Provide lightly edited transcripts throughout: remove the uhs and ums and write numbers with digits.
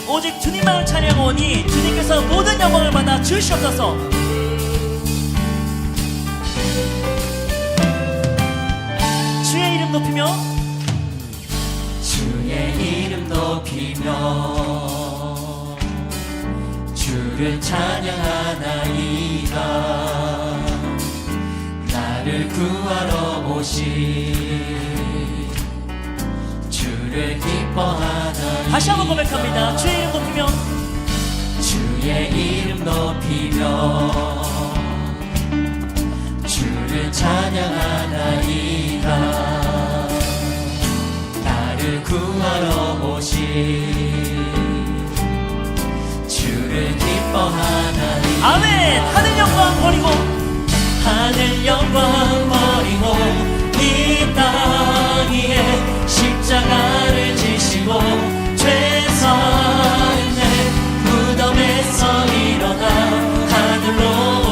오직 주님만을 찬양하오니 주님께서 모든 영광을 받아 주시옵소서. 주의 이름 높이며 주의 이름 높이며 주를 찬양하나이다. 나를 구하러 오신 주를 기뻐하나이다. 다시 한번 고백합니다. 주의 이름 높이며 주의 이름 높이며 주를 찬양하나이다. 나를 구하러 오신 주를 기뻐하나이다. 아멘. 하늘 영광 버리고 하늘 영광 버리고 이 땅 위에 십자가를 지시고 죄사했네. 무덤에서 일어나 하늘로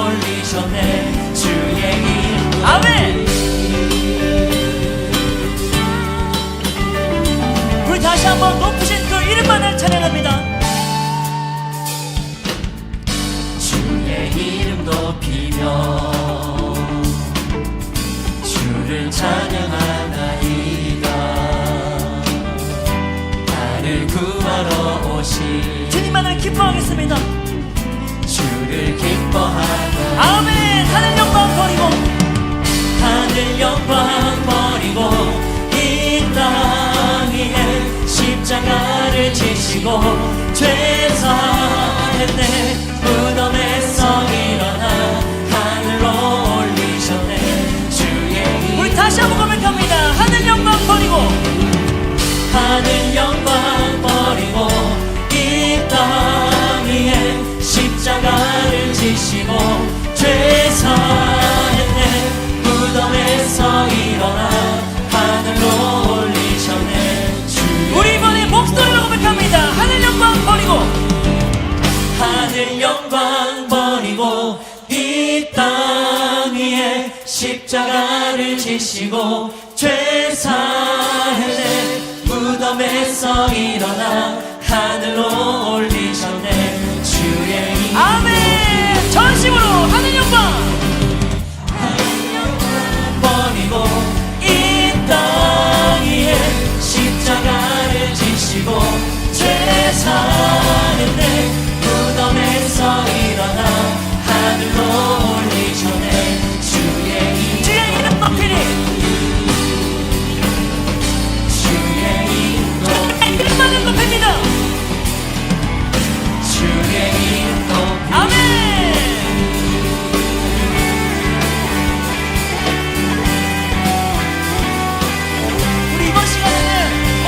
올리셨네. 주의 이름 아멘. 우리 다시 한번 높으신 그 이름만을 찬양합니다. 주의 이름 높이며 주를 찬양하나이다. 나를 구하러 오신 주님만을 기뻐하겠습니다. 주를 기뻐하나. 아멘. 하늘 영광 버리고 하늘 영광 버리고 이 땅 위에 십자가를 지시고 죄사했네. 무덤에서 일어나 하늘로 올리셨네. 주의 우리 다시 한번 고백합니다. 하늘 영광 버리고 하늘 영광 버리고 이 땅 위에 십자가를 지시고 죄사했네. 무덤에서 일어나 하늘로 올리셨네. 주의 우리 이번에 목소리로 고백합니다. 하늘 영광 버리고 하늘 영광 버리고 이 땅 위에 십자가를 지시고 죄사했네. 무덤에서 일어나 하늘로 올리셨네. 주의 이름 아멘. 전심으로 하늘 영광 버리고 이 땅 위에 십자가를 지시고 죄사했네. 무덤에서 일어나 하늘로 올리셨네. 주의 주의 이름 높이니 이름만을 높입니다. 주의 이름 높이 아멘. 우리 이번 시간에는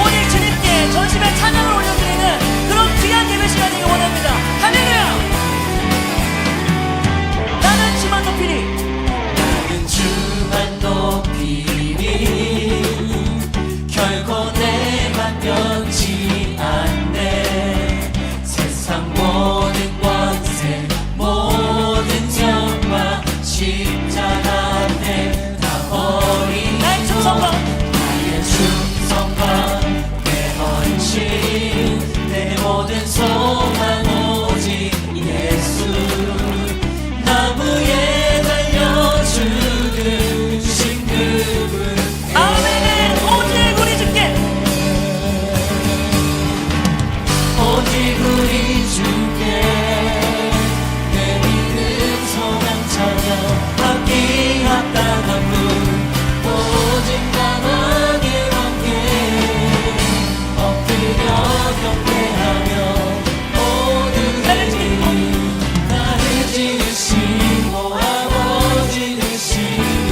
오직 주님께 전심의 찬양을 올려드리는 그런 귀한 예배 시간이 되길 원합니다. 할렐루야. 나는 주만 높이니 나는 주만 높이니 결코 내만 변치 않네. 세상 모든 권세 모든 영광 십자가 앞에 다 버린 나의 충성과 나의 충성과 내 헌신 내 모든 소망 오직 예수. 나무에 달려 죽으신 그분 아멘. 오직 우리 주께 오직 우리 주께 내 믿음 소망 찾아 함께 합당한 분 오직 나만의 왕께 엎드려 경배하며 모든 나를 지으시고 아버지 되시며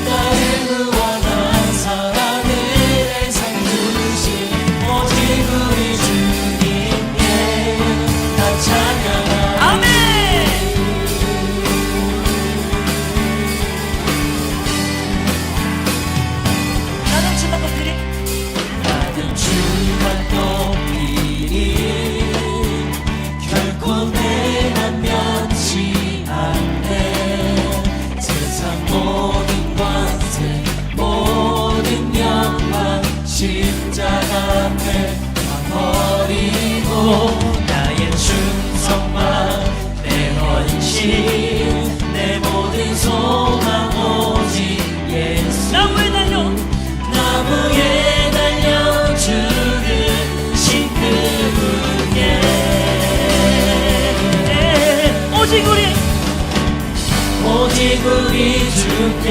나를 구원한 사랑을 상 주신 오직 우리 주님께 다 찬양하리. 아멘. 나는 주만 높이니 나는 주만 높이니 결코 내만 면치 않네. 세상 모든 권세 모든 영광 십자가 앞에 다 버리고 오직 우리 주께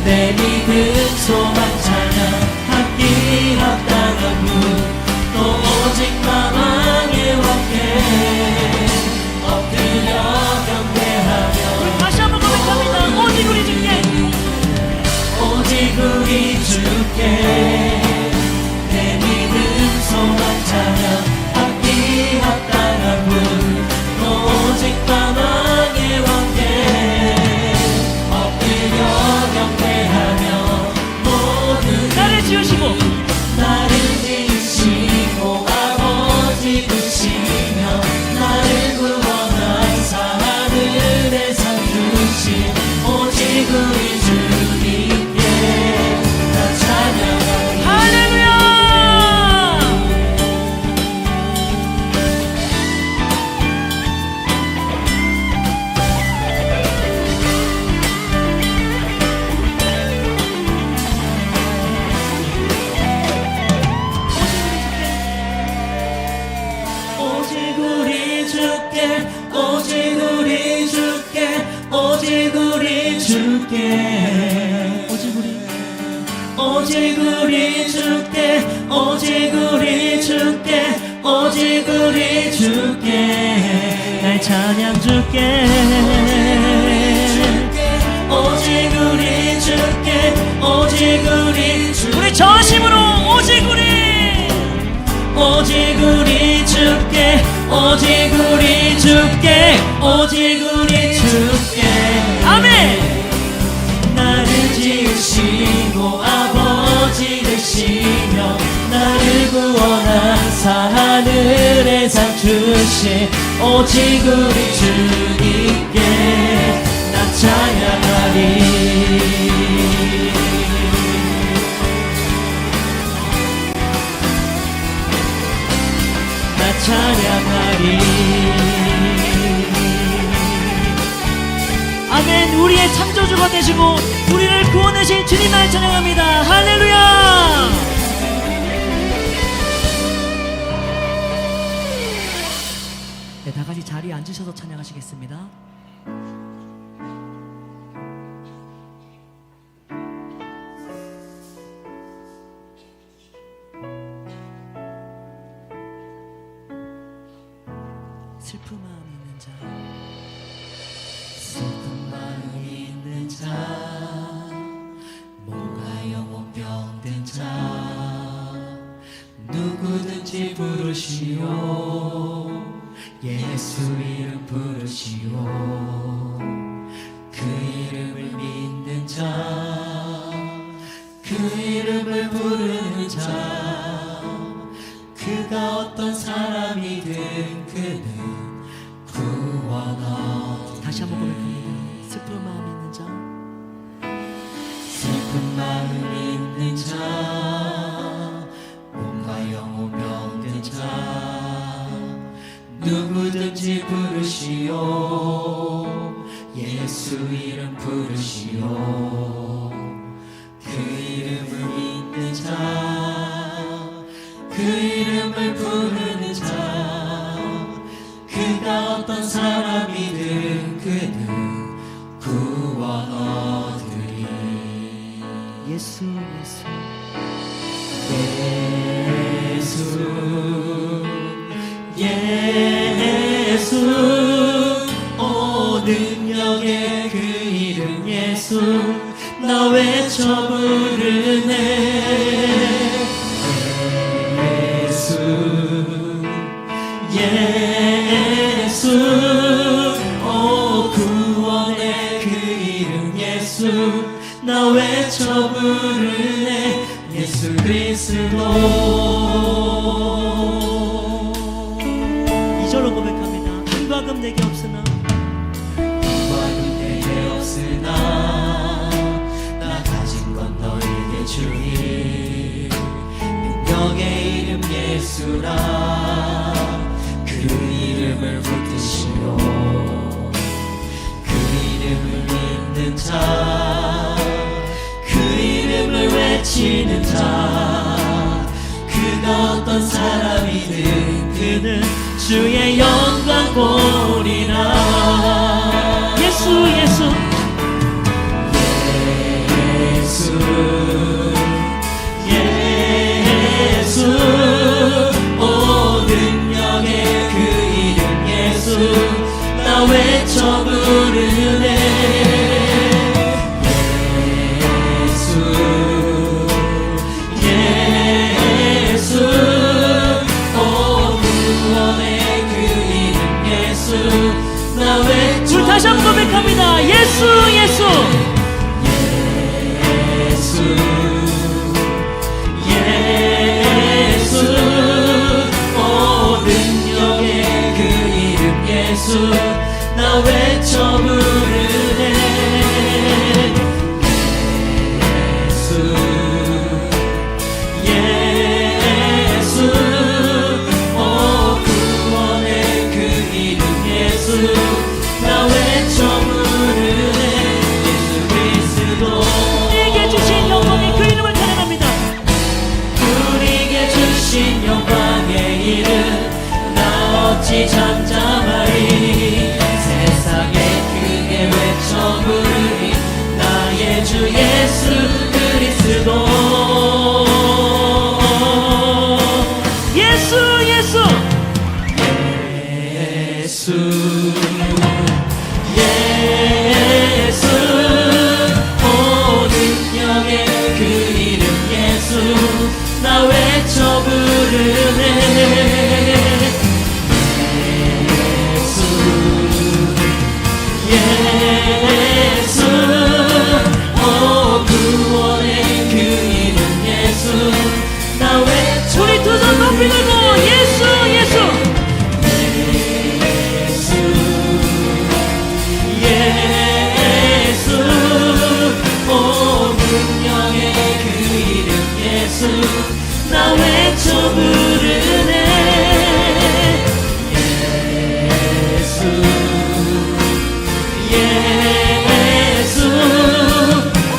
내 믿음 소망 찬양 함께 합당한 분 또 오직 마망의 왕께 엎드려 경배하며 다시 한번 고백합니다. 오직 우리 주께 오직 우리 주께 내 믿음 소망 찬양 함께 합당한 분또 오직 마망의 왕께 엎드려 경배하며 모든 나를 지으시고 나를 지으시고 아버지 되시며 나를 구원하사 하늘에 상 주신 오직 우리 주님께 나 찬양하리 할렐루야. 오직 우리 주께 오직 우리 주께 오직 우리 주께 오직 우리 오직 우리 주께 오직 우리 주께 오직 우리 주께 날 찬양 주께 오직 우리 주께 오직 우리 주께 우리 전심으로 오직 우리 오직 우리 주께 오직 우리 주께 오직 우리 주께 아멘. 나를 지으시고 아버지 되시며 나를 구원하사 하늘에 상 주신 오직 우리 주님께 나 찬양하리 나 찬양하리 아멘. 우리의 창조주가 되시고 우리를 구원하신 주님을 찬양합니다. 할렐루야. 네, 다 같이 자리에 앉으셔서 찬양하시겠습니다. 슬픈 마음 있는 자 슬픈 마음 있는 자 몸과 영혼 병든 자 누구든지 부르시오 예수 이름 부르시오 그 이름을 믿는 자 그 이름을 부르는 자 그가 어떤 사람이든 그는 구원하리 다시 한번 고백합니다. 슬픈 마음 있는 자 슬픈 마음 있는 자 몸과 영혼 병든 자 누구든지 부르시오 예수 이름 부르시오 그 이름을 믿는 자 그 이름을 부르는 자 그가 어떤 사람이든 그는 구원 얻으리 예수 예수 예수 오 능력의 그 이름 예수 나 외쳐 부르네 예수 오 구원의 그 이름 예수 나 외쳐 부르네 예수 그리스도 2절로 고백합니다. 힘과 금 내게 없으나 힘과금 내게 없으나 나 가진 건 너에게 주니 능력의 이름 예수라 그 이름을 붙드시오 그 이름을 믿는 자 그 이름을 외치는 자 그가 어떤 사람이든 그는 주의 영광 보리라 예수 예수 예수 나 외쳐 부르네 예수 예수 오 구원의 그 이름 예수 나 외쳐 부르네 예수 그리스도 우리에게 주신 영광의 그 이름을 찬양합니다. 우리에게 주신 영광의 이름 나 어찌 잠잠하리 세상에 크게 외쳐 부르리 나의 주 예수 그리스도 예수 예수 예수 예수 오 능력의 그 이름 예수 나 외쳐 부르네 예수 오 구원의 그 이름 예수 나 외쳐 우리 두 손 높이 들고 예수 예수 예수 오 능력의 그 이름 예수 나 외쳐 부르네 예수 예수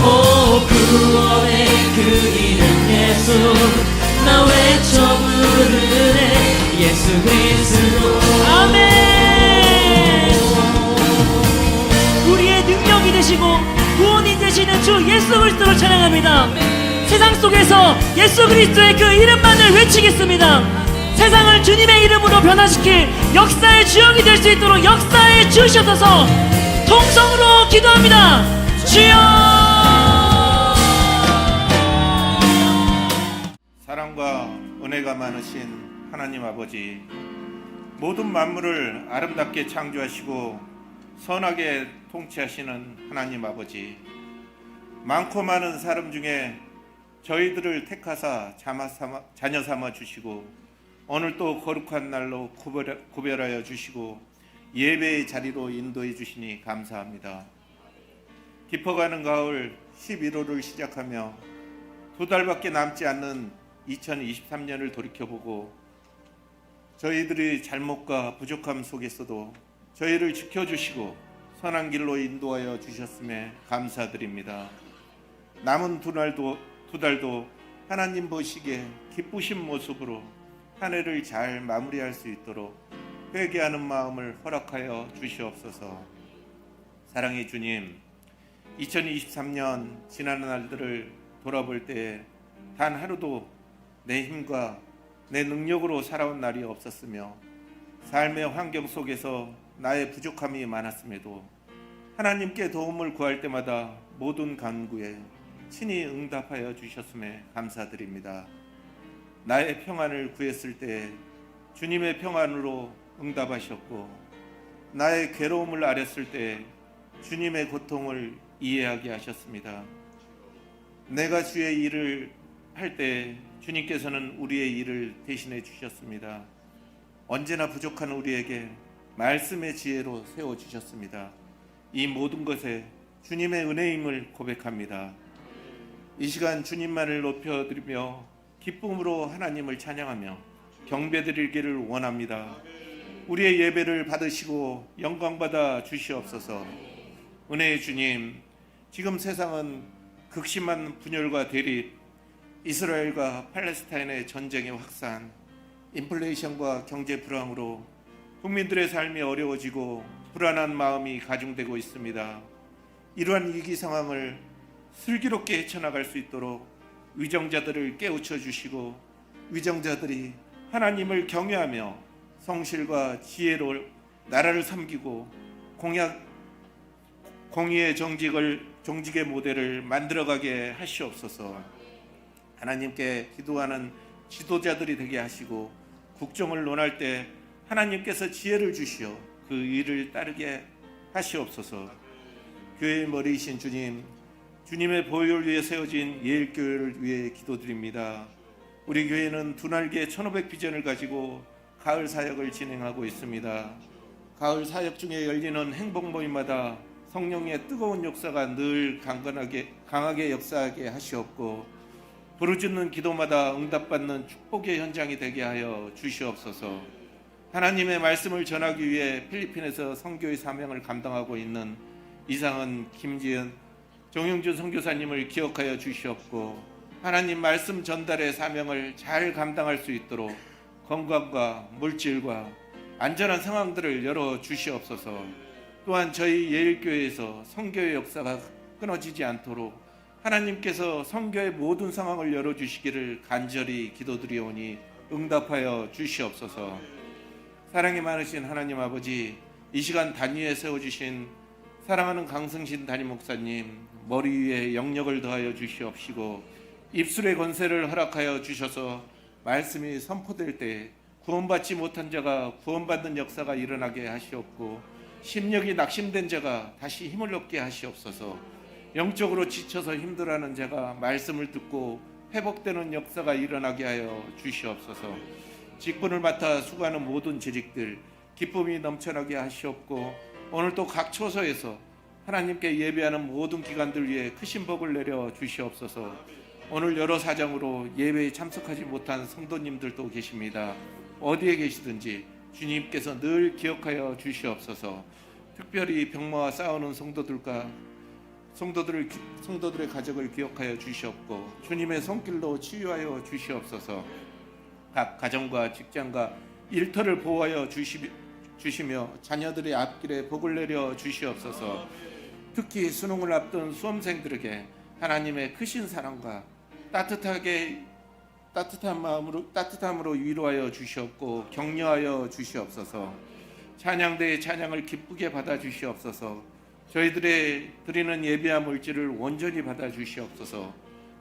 오 구원의 그 이름 예수 나 외쳐 부르네 예수 그리스도 아멘. 우리의 능력이 되시고 구원이 되시는 주 예수 그리스도를 찬양합니다. 세상 속에서 예수 그리스도의 그 이름만을 외치겠습니다. 세상을 주님의 이름으로 변화시킬 역사의 주역이 될 수 있도록 역사에 주시옵소서. 통성으로 기도합니다. 주여. 사랑과 은혜가 많으신 하나님 아버지, 모든 만물을 아름답게 창조하시고 선하게 통치하시는 하나님 아버지, 많고 많은 사람 중에 저희들을 택하사 자녀 삼아 주시고 오늘 또 거룩한 날로 구별하여 주시고 예배의 자리로 인도해 주시니 감사합니다. 깊어가는 가을 11월을 시작하며 2달밖에 남지 않는 2023년을 돌이켜보고 저희들의 잘못과 부족함 속에서도 저희를 지켜주시고 선한 길로 인도하여 주셨음에 감사드립니다. 남은 두 달도 하나님 보시기에 기쁘신 모습으로 한 해를 잘 마무리할 수 있도록 회개하는 마음을 허락하여 주시옵소서. 사랑의 주님, 2023년 지난 날들을 돌아볼 때 단 하루도 내 힘과 내 능력으로 살아온 날이 없었으며 삶의 환경 속에서 나의 부족함이 많았음에도 하나님께 도움을 구할 때마다 모든 간구에 친히 응답하여 주셨음에 감사드립니다. 나의 평안을 구했을 때 주님의 평안으로 응답하셨고 나의 괴로움을 아렸을 때 주님의 고통을 이해하게 하셨습니다. 내가 주의 일을 할 때 주님께서는 우리의 일을 대신해 주셨습니다. 언제나 부족한 우리에게 말씀의 지혜로 세워주셨습니다. 이 모든 것에 주님의 은혜임을 고백합니다. 이 시간 주님만을 높여드리며 기쁨으로 하나님을 찬양하며 경배드리기를 원합니다. 우리의 예배를 받으시고 영광받아 주시옵소서. 은혜의 주님, 지금 세상은 극심한 분열과 대립, 이스라엘과 팔레스타인의 전쟁의 확산, 인플레이션과 경제 불황으로 국민들의 삶이 어려워지고 불안한 마음이 가중되고 있습니다. 이러한 위기 상황을 슬기롭게 헤쳐나갈 수 있도록 위정자들을 깨우쳐 주시고 위정자들이 하나님을 경외하며 성실과 지혜로 나라를 섬기고 공의의 정직의 모델을 만들어가게 하시옵소서. 하나님께 기도하는 지도자들이 되게 하시고 국정을 논할 때 하나님께서 지혜를 주시어 그 일을 따르게 하시옵소서. 교회의 머리이신 주님, 주님의 보혈 위에 세워진 예일교회를 위해 기도드립니다. 우리 교회는 두 날개 1500 비전을 가지고 가을 사역을 진행하고 있습니다. 가을 사역 중에 열리는 행복 모임마다 성령의 뜨거운 역사가 늘 강하게 역사하게 하시옵고 부르짖는 기도마다 응답받는 축복의 현장이 되게 하여 주시옵소서. 하나님의 말씀을 전하기 위해 필리핀에서 선교의 사명을 감당하고 있는 이상은, 김지은, 정영준 선교사님을 기억하여 주시옵고 하나님 말씀 전달의 사명을 잘 감당할 수 있도록 건강과 물질과 안전한 상황들을 열어 주시옵소서. 또한 저희 예일교회에서 선교의 역사가 끊어지지 않도록 하나님께서 선교의 모든 상황을 열어주시기를 간절히 기도드리오니 응답하여 주시옵소서. 사랑이 많으신 하나님 아버지, 이 시간 단위에 세워주신 사랑하는 강승신 담임 목사님 머리 위에 영력을 더하여 주시옵시고 입술의 권세를 허락하여 주셔서 말씀이 선포될 때 구원받지 못한 자가 구원받는 역사가 일어나게 하시옵고 심령이 낙심된 자가 다시 힘을 얻게 하시옵소서. 영적으로 지쳐서 힘들어하는 자가 말씀을 듣고 회복되는 역사가 일어나게 하여 주시옵소서. 직분을 맡아 수고하는 모든 재직들 기쁨이 넘쳐나게 하시옵고 오늘 또 각 처소에서 하나님께 예배하는 모든 기관들 위해 크신 복을 내려 주시옵소서. 오늘 여러 사정으로 예배에 참석하지 못한 성도님들도 계십니다. 어디에 계시든지 주님께서 늘 기억하여 주시옵소서. 특별히 병마와 싸우는 성도들의 가족을 기억하여 주시옵고 주님의 손길로 치유하여 주시옵소서. 각 가정과 직장과 일터를 보호하여 주시며 자녀들의 앞길에 복을 내려 주시옵소서. 특히 수능을 앞둔 수험생들에게 하나님의 크신 사랑과 따뜻함으로 위로하여 주시옵고 격려하여 주시옵소서. 찬양대의 찬양을 기쁘게 받아 주시옵소서. 저희들의 드리는 예배와 물질을 온전히 받아 주시옵소서.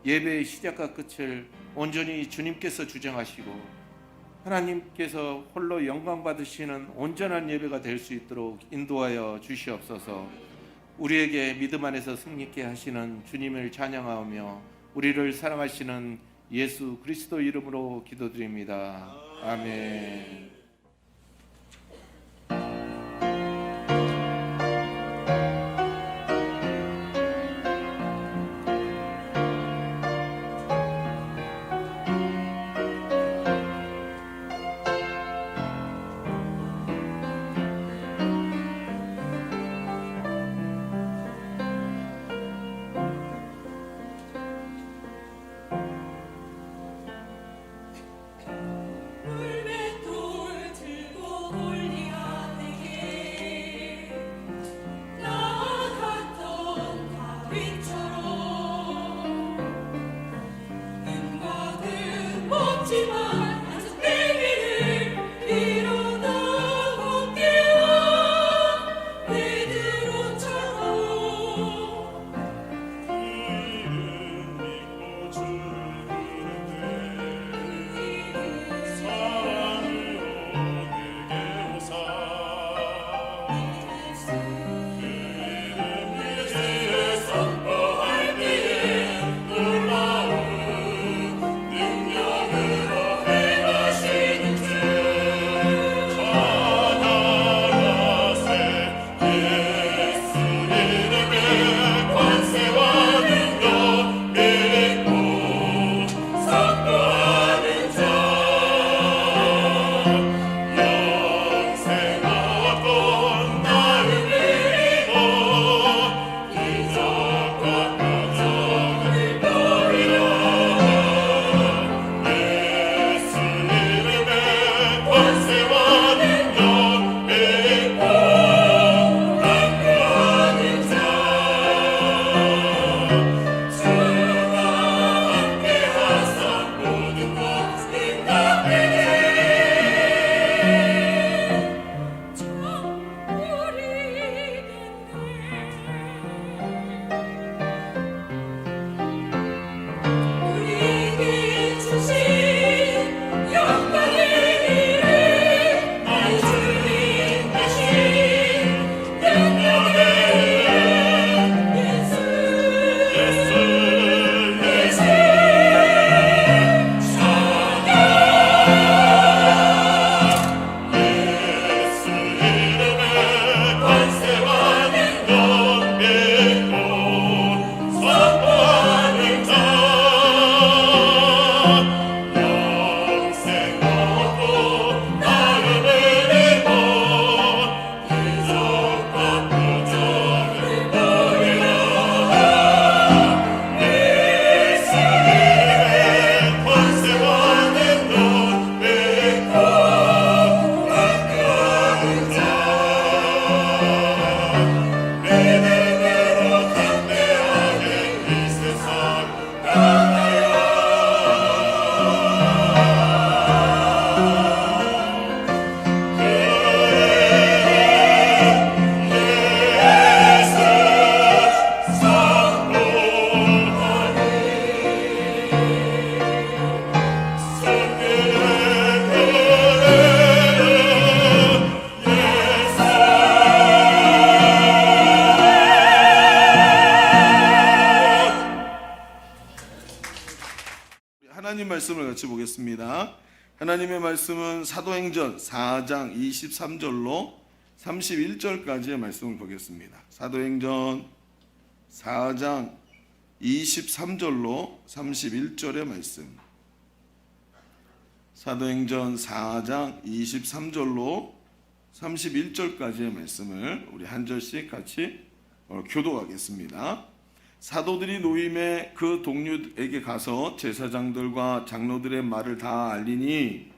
예배의 시작과 끝을 온전히 주님께서 주장하시고 하나님께서 홀로 영광 받으시는 온전한 예배가 될 수 있도록 인도하여 주시옵소서. 우리에게 믿음 안에서 승리케 하시는 주님을 찬양하며 우리를 사랑하시는 예수 그리스도 이름으로 기도드립니다. 아멘. 선포할 때 놀라운 능력으로 하나님 말씀을 같이 보겠습니다. 하나님의 말씀은 사도행전 4장 23절로 31절까지의 말씀을 보겠습니다. 사도행전 4장 23절로 31절의 말씀. 사도행전 4장 23절로 31절까지의 말씀을 우리 한 절씩 같이 교독하겠습니다. 사도들이 노임에 그 동료에게 가서 제사장들과 장로들의 말을 다 알리니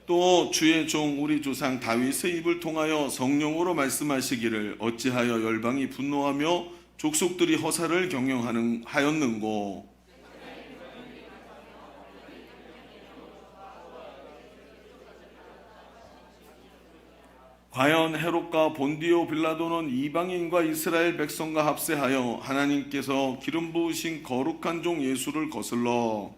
또 주의 종 우리 조상 다윗의 입을 통하여 성령으로 말씀하시기를 어찌하여 열방이 분노하며 족속들이 허사를 경영하였는고. 과연 헤롯과 본디오 빌라도는 이방인과 이스라엘 백성과 합세하여 하나님께서 기름 부으신 거룩한 종 예수를 거슬러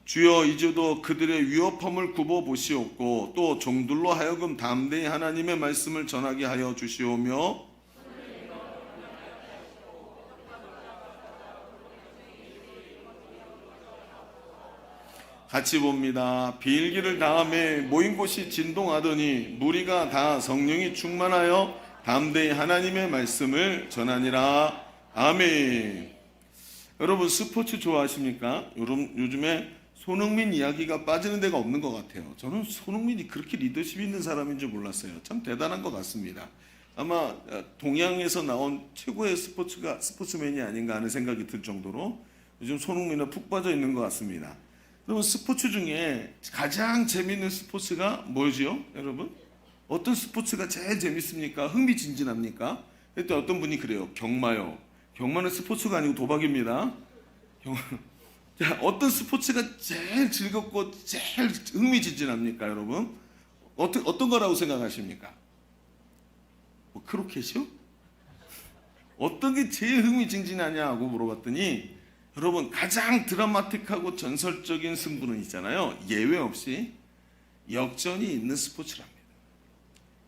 주여 이제도 그들의 위협함을 굽어 보시옵고 또 종들로 하여금 담대히 하나님의 말씀을 전하게 하여 주시오며 같이 봅니다. 비일기를 다음에 모인 곳이 진동하더니 무리가 다 성령이 충만하여 담대히 하나님의 말씀을 전하니라. 아멘. 여러분 스포츠 좋아하십니까? 요즘에 손흥민 이야기가 빠지는 데가 없는 것 같아요. 저는 손흥민이 그렇게 리더십 있는 사람인 줄 몰랐어요. 참 대단한 것 같습니다. 아마 동양에서 나온 최고의 스포츠맨이 아닌가 하는 생각이 들 정도로 요즘 손흥민은 푹 빠져 있는 것 같습니다. 여러분 스포츠 중에 가장 재미있는 스포츠가 뭐죠? 여러분 어떤 스포츠가 제일 재밌습니까? 흥미진진합니까? 그때 어떤 분이 그래요. 경마요. 경마는 스포츠가 아니고 도박입니다. 자, 어떤 스포츠가 제일 즐겁고 제일 흥미진진합니까, 여러분? 어떤 거라고 생각하십니까? 뭐 크로켓이요? 어떤 게 제일 흥미진진하냐고 물어봤더니 여러분 가장 드라마틱하고 전설적인 승부는 있잖아요. 예외 없이 역전이 있는 스포츠랍니다.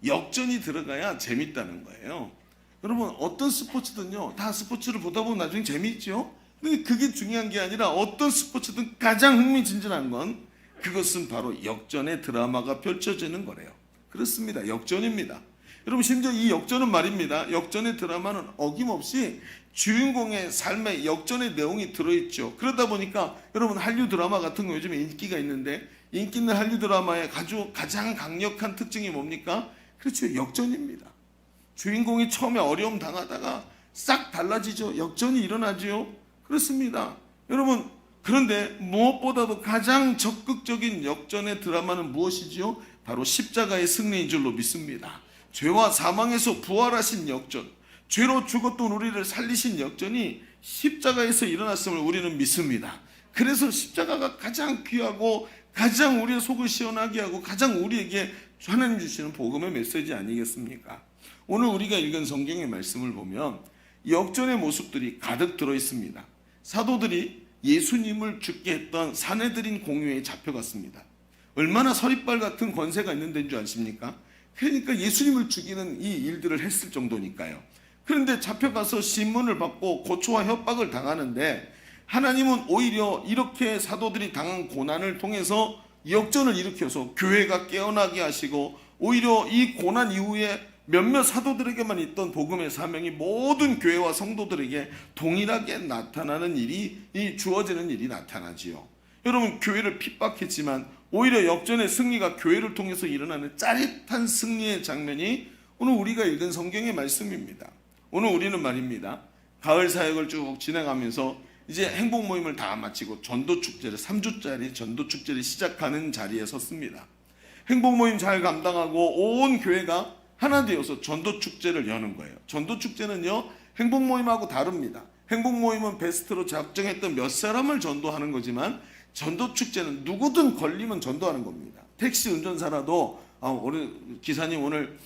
역전이 들어가야 재밌다는 거예요. 여러분 어떤 스포츠든요 다 스포츠를 보다 보면 나중에 재미있죠. 근데 그게 중요한 게 아니라 어떤 스포츠든 가장 흥미진진한 건 그것은 바로 역전의 드라마가 펼쳐지는 거래요. 그렇습니다. 역전입니다. 여러분 심지어 이 역전은 말입니다. 역전의 드라마는 어김없이 주인공의 삶의 역전의 내용이 들어있죠. 그러다 보니까 여러분 한류 드라마 같은 거 요즘에 인기가 있는데 인기 있는 한류 드라마의 가장 강력한 특징이 뭡니까? 그렇죠. 역전입니다. 주인공이 처음에 어려움 당하다가 싹 달라지죠. 역전이 일어나죠. 그렇습니다. 여러분 그런데 무엇보다도 가장 적극적인 역전의 드라마는 무엇이지요? 바로 십자가의 승리인 줄로 믿습니다. 죄와 사망에서 부활하신 역전, 죄로 죽었던 우리를 살리신 역전이 십자가에서 일어났음을 우리는 믿습니다. 그래서 십자가가 가장 귀하고 가장 우리의 속을 시원하게 하고 가장 우리에게 하나님 주시는 복음의 메시지 아니겠습니까? 오늘 우리가 읽은 성경의 말씀을 보면 역전의 모습들이 가득 들어 있습니다. 사도들이 예수님을 죽게 했던 사내들인 공유에 잡혀갔습니다. 얼마나 서리빨 같은 권세가 있는 데인 줄 아십니까? 그러니까 예수님을 죽이는 이 일들을 했을 정도니까요. 그런데 잡혀가서 신문을 받고 고초와 협박을 당하는데 하나님은 오히려 이렇게 사도들이 당한 고난을 통해서 역전을 일으켜서 교회가 깨어나게 하시고 오히려 이 고난 이후에 몇몇 사도들에게만 있던 복음의 사명이 모든 교회와 성도들에게 동일하게 나타나는 일이 주어지는 일이 나타나지요. 여러분 교회를 핍박했지만 오히려 역전의 승리가 교회를 통해서 일어나는 짜릿한 승리의 장면이 오늘 우리가 읽은 성경의 말씀입니다. 오늘 우리는 말입니다. 가을 사역을 쭉 진행하면서 이제 행복 모임을 다 마치고 전도축제를 3주짜리 전도축제를 시작하는 자리에 섰습니다. 행복 모임 잘 감당하고 온 교회가 하나 되어서 전도축제를 여는 거예요. 전도축제는요 행복 모임하고 다릅니다. 행복 모임은 베스트로 작정했던 몇 사람을 전도하는 거지만 전도축제는 누구든 걸리면 전도하는 겁니다. 택시 운전사라도 오늘 기사님 오늘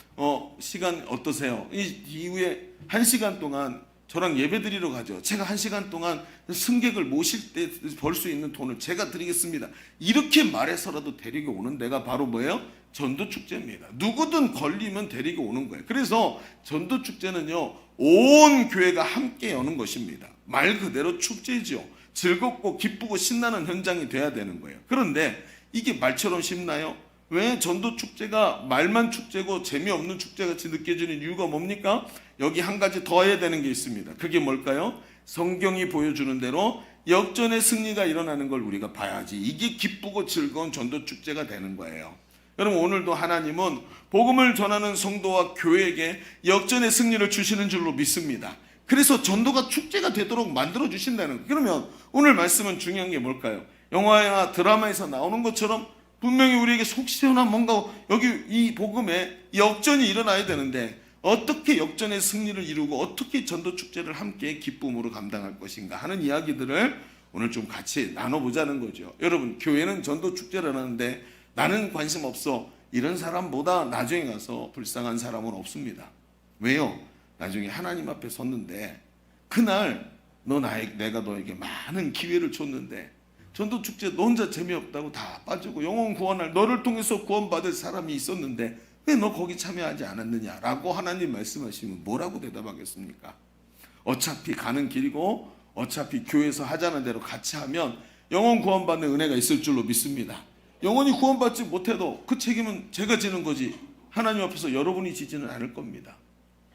시간 어떠세요? 이 이후에 1시간 동안 저랑 예배 드리러 가죠. 제가 1시간 동안 승객을 모실 때 벌 수 있는 돈을 제가 드리겠습니다. 이렇게 말해서라도 데리고 오는 데가 바로 뭐예요? 전도축제입니다. 누구든 걸리면 데리고 오는 거예요. 그래서 전도축제는요, 온 교회가 함께 여는 것입니다. 말 그대로 축제죠. 즐겁고 기쁘고 신나는 현장이 돼야 되는 거예요. 그런데 이게 말처럼 쉽나요? 왜 전도축제가 말만 축제고 재미없는 축제같이 느껴지는 이유가 뭡니까? 여기 한 가지 더 해야 되는 게 있습니다. 그게 뭘까요? 성경이 보여주는 대로 역전의 승리가 일어나는 걸 우리가 봐야지 이게 기쁘고 즐거운 전도축제가 되는 거예요. 여러분, 오늘도 하나님은 복음을 전하는 성도와 교회에게 역전의 승리를 주시는 줄로 믿습니다. 그래서 전도가 축제가 되도록 만들어 주신다는 거예요. 그러면 오늘 말씀은 중요한 게 뭘까요? 영화나 드라마에서 나오는 것처럼 분명히 우리에게 속 시원한 뭔가 여기 이 복음에 역전이 일어나야 되는데, 어떻게 역전의 승리를 이루고 어떻게 전도축제를 함께 기쁨으로 감당할 것인가 하는 이야기들을 오늘 좀 같이 나눠보자는 거죠. 여러분, 교회는 전도축제를 하는데 나는 관심 없어, 이런 사람보다 나중에 가서 불쌍한 사람은 없습니다. 왜요? 나중에 하나님 앞에 섰는데 그날 내가 너에게 많은 기회를 줬는데 전도축제 너 혼자 재미없다고 다 빠지고 영혼 구원할 너를 통해서 구원받을 사람이 있었는데 왜 너 거기 참여하지 않았느냐라고 하나님 말씀하시면 뭐라고 대답하겠습니까? 어차피 가는 길이고 어차피 교회에서 하자는 대로 같이 하면 영혼 구원받는 은혜가 있을 줄로 믿습니다. 영혼이 구원받지 못해도 그 책임은 제가 지는 거지 하나님 앞에서 여러분이 지지는 않을 겁니다.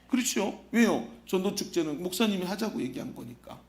그렇죠? 왜요? 전도축제는 목사님이 하자고 얘기한 거니까.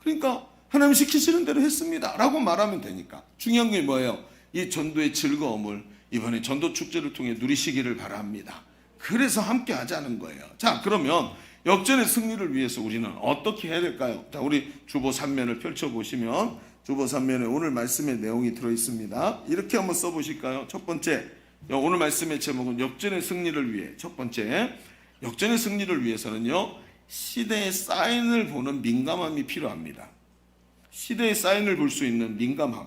그러니까 하나님 시키시는 대로 했습니다 라고 말하면 되니까. 중요한 게 뭐예요? 이 전도의 즐거움을 이번에 전도축제를 통해 누리시기를 바랍니다. 그래서 함께 하자는 거예요. 자, 그러면 역전의 승리를 위해서 우리는 어떻게 해야 될까요? 자, 우리 주보 3면을 펼쳐보시면 주보 3면에 오늘 말씀의 내용이 들어있습니다. 이렇게 한번 써보실까요? 첫 번째, 오늘 말씀의 제목은 역전의 승리를 위해. 첫 번째, 역전의 승리를 위해서는요, 시대의 사인을 보는 민감함이 필요합니다. 시대의 사인을 볼 수 있는 민감함.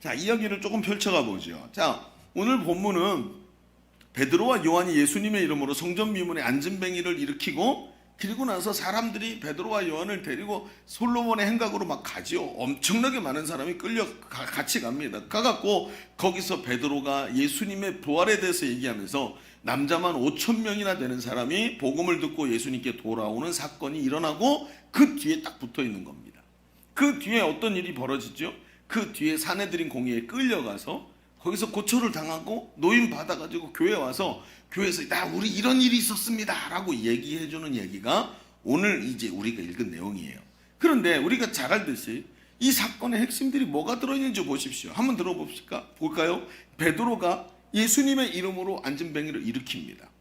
자, 이야기를 조금 펼쳐가 보죠. 자, 오늘 본문은 베드로와 요한이 예수님의 이름으로 성전 미문에 안전뱅이를 일으키고, 그리고 나서 사람들이 베드로와 요한을 데리고 솔로몬의 행각으로 막 가지요. 엄청나게 많은 사람이 같이 갑니다. 가갖고 거기서 베드로가 예수님의 부활에 대해서 얘기하면서 남자만 5,000명이나 되는 사람이 복음을 듣고 예수님께 돌아오는 사건이 일어나고 그 뒤에 딱 붙어 있는 겁니다. 그 뒤에 어떤 일이 벌어지죠? 그 뒤에 사내들인 공회에 끌려가서 거기서 고초를 당하고 노임 받아가지고 교회 와서 교회에서 우리 이런 일이 있었습니다 라고 얘기해주는 얘기가 오늘 이제 우리가 읽은 내용이에요. 그런데 우리가 잘 알듯이 이 사건의 핵심들이 뭐가 들어있는지 보십시오. 한번 볼까요? 베드로가 예수님의 이름으로 안전뱅이를 일으킵니다.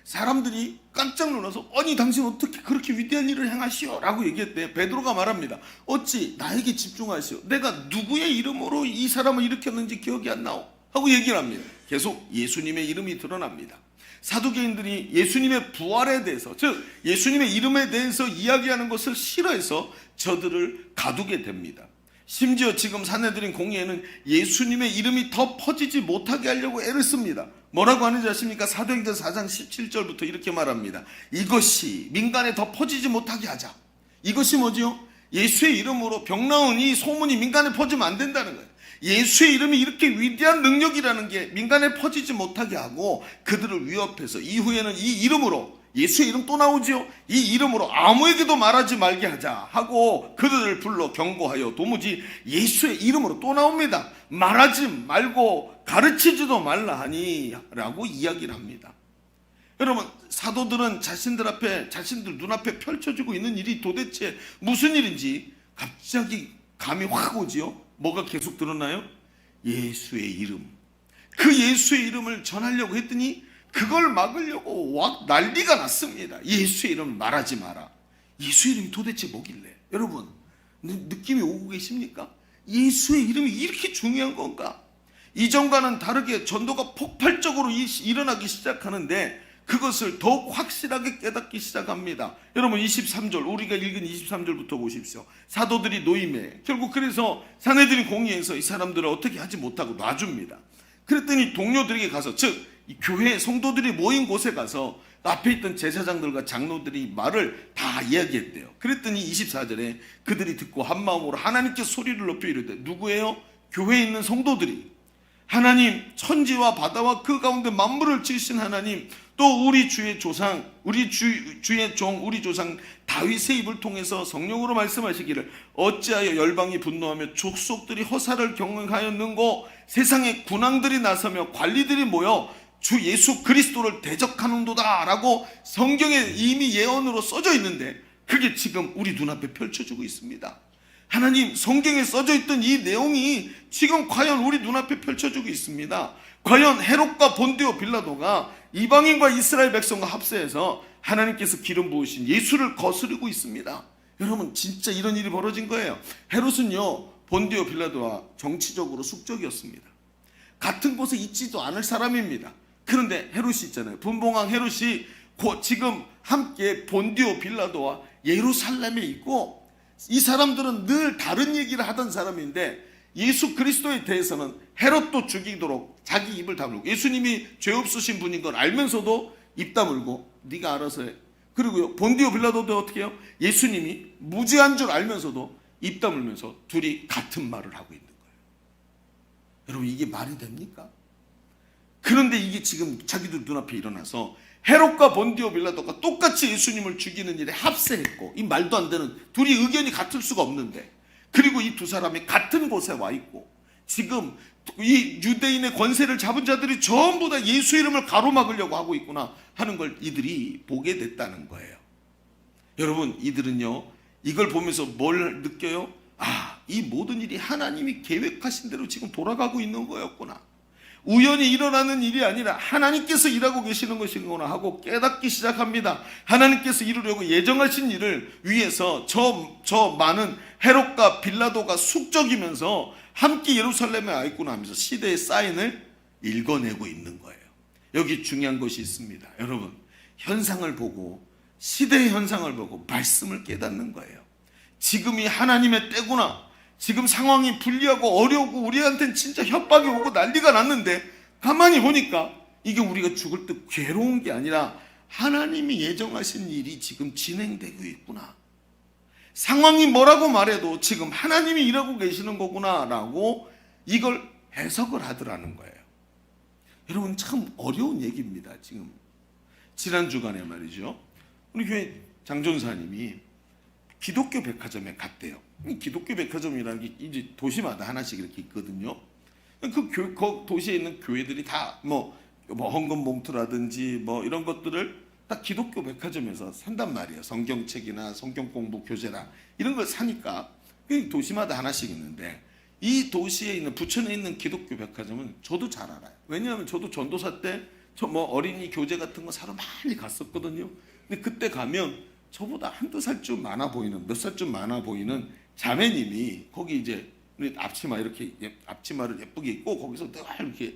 사람들이 깜짝 놀라서 아니 당신 어떻게 그렇게 위대한 일을 행하시오 라고 얘기했대. 베드로가 말합니다. 어찌 나에게 집중하시오. 내가 누구의 이름으로 이 사람을 일으켰는지 기억이 안 나오 하고 얘기를 합니다. 계속 예수님의 이름이 드러납니다. 사두개인들이 예수님의 부활에 대해서, 즉 예수님의 이름에 대해서 이야기하는 것을 싫어해서 저들을 가두게 됩니다. 심지어 지금 사내들인 공의회는 예수님의 이름이 더 퍼지지 못하게 하려고 애를 씁니다. 뭐라고 하는지 아십니까? 사도행전 4장 17절부터 이렇게 말합니다. 이것이 민간에 더 퍼지지 못하게 하자. 이것이 뭐지요? 예수의 이름으로 병 나은 이 소문이 민간에 퍼지면 안 된다는 거예요. 예수의 이름이 이렇게 위대한 능력이라는 게 민간에 퍼지지 못하게 하고 그들을 위협해서 이후에는 이 이름으로, 예수의 이름 또 나오지요? 이 이름으로 아무에게도 말하지 말게 하자 하고 그들을 불러 경고하여 도무지 예수의 이름으로 또 나옵니다. 말하지 말고 가르치지도 말라 하니 라고 이야기를 합니다. 여러분, 사도들은 자신들 눈앞에 펼쳐지고 있는 일이 도대체 무슨 일인지 갑자기 감이 확 오지요? 뭐가 계속 드러나요? 예수의 이름. 그 예수의 이름을 전하려고 했더니 그걸 막으려고 난리가 났습니다. 예수의 이름 말하지 마라. 예수의 이름이 도대체 뭐길래? 여러분, 느낌이 오고 계십니까? 예수의 이름이 이렇게 중요한 건가? 이전과는 다르게 전도가 폭발적으로 일어나기 시작하는데 그것을 더욱 확실하게 깨닫기 시작합니다. 여러분, 23절, 우리가 읽은 23절부터 보십시오. 사도들이 노임해 결국 그래서 사내들이 공의해서 이 사람들을 어떻게 하지 못하고 놔줍니다. 그랬더니 동료들에게 가서, 즉 이 교회 성도들이 모인 곳에 가서 앞에 있던 제사장들과 장로들이 말을 다 이야기했대요. 그랬더니 24절에 그들이 듣고 한 마음으로 하나님께 소리를 높여 이르되 누구예요? 교회에 있는 성도들이 하나님, 천지와 바다와 그 가운데 만물을 지으신 하나님, 또 우리 주의 조상, 우리 주의 종, 우리 조상 다윗의 입을 통해서 성령으로 말씀하시기를 어찌하여 열방이 분노하며 족속들이 허사를 경영하였는고 세상에 군왕들이 나서며 관리들이 모여 주 예수 그리스도를 대적하는도다 라고 성경에 이미 예언으로 써져 있는데 그게 지금 우리 눈앞에 펼쳐지고 있습니다. 하나님, 성경에 써져 있던 이 내용이 지금 과연 우리 눈앞에 펼쳐지고 있습니다. 과연 헤롯과 본디오 빌라도가 이방인과 이스라엘 백성과 합세해서 하나님께서 기름 부으신 예수를 거스르고 있습니다. 여러분, 진짜 이런 일이 벌어진 거예요. 헤롯은요, 본디오 빌라도와 정치적으로 숙적이었습니다. 같은 곳에 있지도 않을 사람입니다. 그런데 헤롯이 있잖아요. 분봉왕 헤롯이 지금 함께 본디오 빌라도와 예루살렘에 있고, 이 사람들은 늘 다른 얘기를 하던 사람인데 예수 그리스도에 대해서는 헤롯도 죽이도록 자기 입을 다물고, 예수님이 죄 없으신 분인 걸 알면서도 입 다물고 네가 알아서 해. 그리고요, 본디오 빌라도도 어떻게 해요? 예수님이 무죄한 줄 알면서도 입 다물면서 둘이 같은 말을 하고 있는 거예요. 여러분, 이게 말이 됩니까? 그런데 이게 지금 자기들 눈앞에 일어나서 헤롯과 본디오 빌라도가 똑같이 예수님을 죽이는 일에 합세했고, 이 말도 안 되는, 둘이 의견이 같을 수가 없는데, 그리고 이 두 사람이 같은 곳에 와 있고, 지금 이 유대인의 권세를 잡은 자들이 전부 다 예수 이름을 가로막으려고 하고 있구나 하는 걸 이들이 보게 됐다는 거예요. 여러분, 이들은요, 이걸 보면서 뭘 느껴요? 아, 이 모든 일이 하나님이 계획하신 대로 지금 돌아가고 있는 거였구나. 우연히 일어나는 일이 아니라 하나님께서 일하고 계시는 것이구나 하고 깨닫기 시작합니다. 하나님께서 이루려고 예정하신 일을 위해서 저 많은 헤롯과 빌라도가 숙적이면서 함께 예루살렘에 와 있구나 하면서 시대의 사인을 읽어내고 있는 거예요. 여기 중요한 것이 있습니다. 여러분, 현상을 보고, 시대의 현상을 보고 말씀을 깨닫는 거예요. 지금이 하나님의 때구나. 지금 상황이 불리하고 어려우고 우리한테는 진짜 협박이 오고 난리가 났는데 가만히 보니까 이게 우리가 죽을 때 괴로운 게 아니라 하나님이 예정하신 일이 지금 진행되고 있구나. 상황이 뭐라고 말해도 지금 하나님이 일하고 계시는 거구나 라고 이걸 해석을 하더라는 거예요. 여러분, 참 어려운 얘기입니다. 지금 지난 주간에 말이죠, 우리 교회 장전사님이 기독교 백화점에 갔대요. 기독교 백화점이라는 게 이제 도시마다 하나씩 이렇게 있거든요. 그 도시에 있는 교회들이 다 뭐 헌금 봉투라든지 뭐 이런 것들을 딱 기독교 백화점에서 산단 말이에요. 성경책이나 성경 공부 교재나 이런 걸 사니까 도시마다 하나씩 있는데, 이 도시에 있는 부천에 있는 기독교 백화점은 저도 잘 알아요. 왜냐하면 저도 전도사 때 저 뭐 어린이 교재 같은 거 사러 많이 갔었거든요. 근데 그때 가면 저보다 한두 살쯤 많아 보이는, 몇 살쯤 많아 보이는 자매님이 거기 이제 앞치마 이렇게 앞치마를 예쁘게 입고 거기서 늘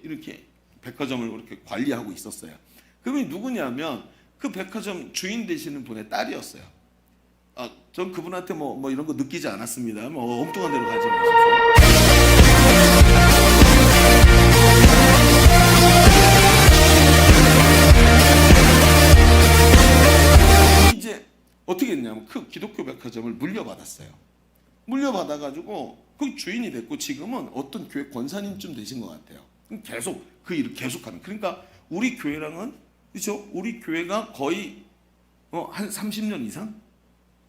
이렇게 백화점을 그렇게 관리하고 있었어요. 그분이 누구냐면 그 백화점 주인 되시는 분의 딸이었어요. 전 그분한테 뭐 이런 거 느끼지 않았습니다. 뭐 엉뚱한 데로 가지 마십시오. 이제 어떻게 했냐면 그 기독교 백화점을 물려받았어요. 물려받아가지고 그 주인이 됐고, 지금은 어떤 교회 권사님쯤 되신 것 같아요. 계속 그 일을 계속하는. 그러니까 우리 교회랑은, 그렇죠? 우리 교회가 거의 한 30년 이상,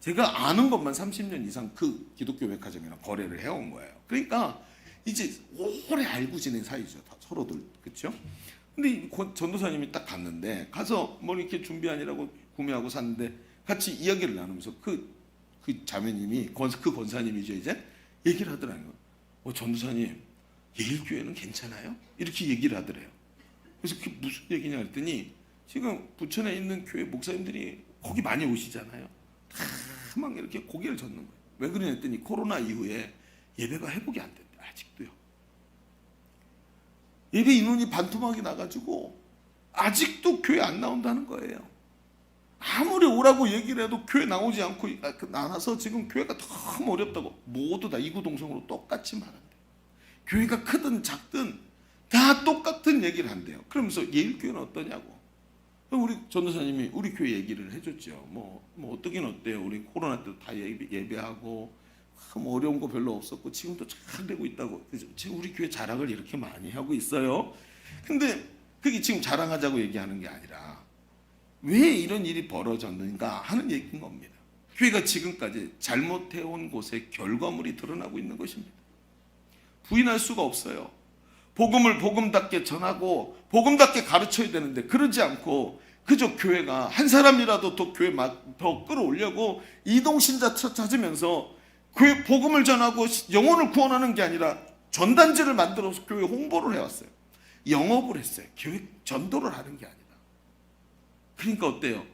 제가 아는 것만 30년 이상 그 기독교 백화점이랑 거래를 해온 거예요. 그러니까 이제 오래 알고 지낸 사이죠, 다 서로들, 그렇죠? 근데 전도사님이 딱 갔는데, 가서 뭐 이렇게 준비하느라고 구매하고 샀는데 같이 이야기를 나누면서 그 자매님이, 그 권사님이죠, 이제 얘기를 하더라고요. 전도사님, 예일교회는 괜찮아요? 이렇게 얘기를 하더래요. 그래서 그게 무슨 얘기냐 했더니, 지금 부천에 있는 교회 목사님들이 거기 많이 오시잖아요. 다 막 이렇게 고개를 젓는 거예요. 왜 그러냐 했더니 코로나 이후에 예배가 회복이 안 된대, 아직도요. 예배 인원이 반토막이 나가지고 아직도 교회 안 나온다는 거예요. 아무리 오라고 얘기를 해도 교회 나오지 않고 나와서 지금 교회가 너무 어렵다고 모두 다 이구동성으로 똑같이 말한대. 교회가 크든 작든 다 똑같은 얘기를 한대요. 그러면서 예일교회는 어떠냐고. 우리 전도사님이 우리 교회 얘기를 해줬죠. 뭐 어떻긴 어때요. 우리 코로나 때도 다 예배하고 뭐 어려운 거 별로 없었고 지금도 잘 되고 있다고. 그래서 지금 우리 교회 자랑을 이렇게 많이 하고 있어요. 근데 그게 지금 자랑하자고 얘기하는 게 아니라 왜 이런 일이 벌어졌는가 하는 얘기인 겁니다. 교회가 지금까지 잘못해온 곳의 결과물이 드러나고 있는 것입니다. 부인할 수가 없어요. 복음을 복음답게 전하고 복음답게 가르쳐야 되는데 그러지 않고 그저 교회가 한 사람이라도 더 교회 더 끌어올려고 이동신자 찾으면서 교회 복음을 전하고 영혼을 구원하는 게 아니라 전단지를 만들어서 교회 홍보를 해왔어요. 영업을 했어요. 교회 전도를 하는 게 아니라. 그러니까 어때요?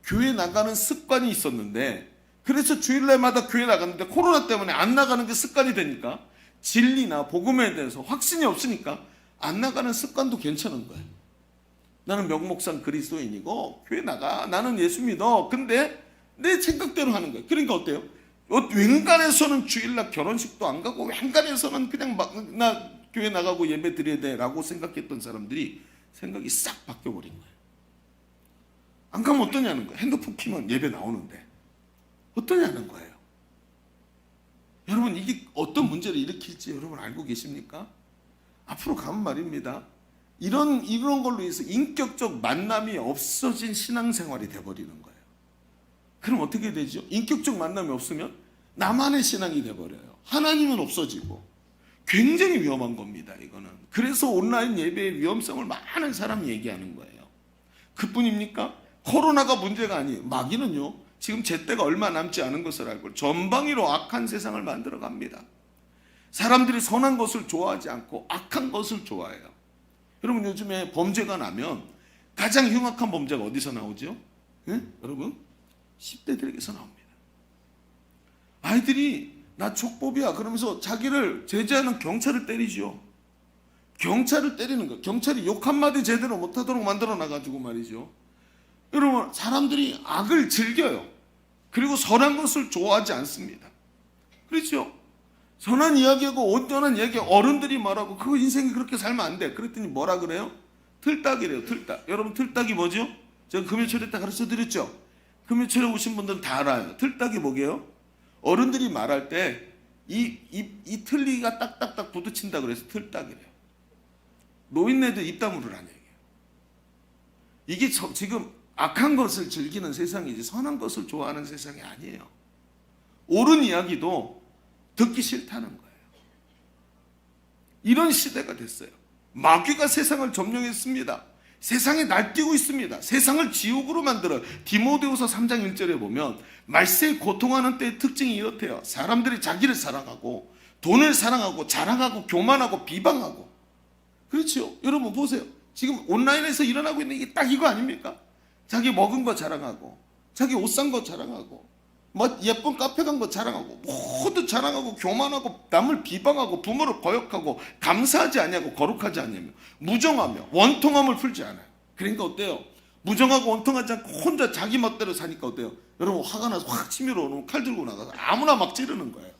교회 나가는 습관이 있었는데 그래서 주일날마다 교회 나갔는데 코로나 때문에 안 나가는 게 습관이 되니까 진리나 복음에 대해서 확신이 없으니까 안 나가는 습관도 괜찮은 거예요. 나는 명목상 그리스도인이고 교회 나가. 나는 예수 믿어. 근데 내 생각대로 하는 거예요. 그러니까 어때요? 웬간에서는 주일날 결혼식도 안 가고 웬간에서는 그냥 나 교회 나가고 예배 드려야 돼라고 생각했던 사람들이 생각이 싹 바뀌어버린 거예요. 안 가면 어떠냐는 거예요. 핸드폰 키면 예배 나오는데 어떠냐는 거예요. 여러분 이게 어떤 문제를 일으킬지 여러분 알고 계십니까? 앞으로 가면 말입니다. 이런 걸로 해서 인격적 만남이 없어진 신앙생활이 돼버리는 거예요. 그럼 어떻게 되죠? 인격적 만남이 없으면 나만의 신앙이 돼버려요. 하나님은 없어지고 굉장히 위험한 겁니다. 이거는. 그래서 온라인 예배의 위험성을 많은 사람이 얘기하는 거예요. 그뿐입니까? 코로나가 문제가 아니에요. 마귀는요. 지금 제때가 얼마 남지 않은 것을 알고 전방위로 악한 세상을 만들어 갑니다. 사람들이 선한 것을 좋아하지 않고 악한 것을 좋아해요. 여러분 요즘에 범죄가 나면 가장 흉악한 범죄가 어디서 나오죠? 네? 여러분 10대들에게서 나옵니다. 아이들이 나 족법이야 그러면서 자기를 제재하는 경찰을 때리죠. 경찰을 때리는 거. 경찰이 욕 한마디 제대로 못하도록 만들어 놔가지고 말이죠. 여러분 사람들이 악을 즐겨요. 그리고 선한 것을 좋아하지 않습니다. 그렇죠? 선한 이야기하고 온전한 이야기 어른들이 말하고 그 인생이 그렇게 살면 안 돼. 그랬더니 뭐라 그래요? 틀딱이래요. 틀딱. 여러분 틀딱이 뭐죠? 제가 금요철에 딱 가르쳐 드렸죠? 금요철에 오신 분들은 다 알아요. 틀딱이 뭐게요? 어른들이 말할 때 이 틀니가 딱딱딱 부딪힌다 그래서 틀딱이래요. 노인네들 입 다물으라는 얘기예요. 이게 지금 악한 것을 즐기는 세상이지 선한 것을 좋아하는 세상이 아니에요. 옳은 이야기도 듣기 싫다는 거예요. 이런 시대가 됐어요. 마귀가 세상을 점령했습니다. 세상에 날뛰고 있습니다. 세상을 지옥으로 만들어요. 디모데후서 3장 1절에 보면 말세에 고통하는 때의 특징이 이렇대요. 사람들이 자기를 사랑하고 돈을 사랑하고 자랑하고 교만하고 비방하고. 그렇죠? 여러분 보세요. 지금 온라인에서 일어나고 있는 게 딱 이거 아닙니까? 자기 먹은 거 자랑하고 자기 옷 산 거 자랑하고 뭐 예쁜 카페 간 거 자랑하고 모두 자랑하고 교만하고 남을 비방하고 부모를 거역하고 감사하지 않냐고 거룩하지 않냐며 무정하며 원통함을 풀지 않아요. 그러니까 어때요? 무정하고 원통하지 않고 혼자 자기 멋대로 사니까 어때요? 여러분 화가 나서 확 치밀어 오면 칼 들고 나가서 아무나 막 찌르는 거예요.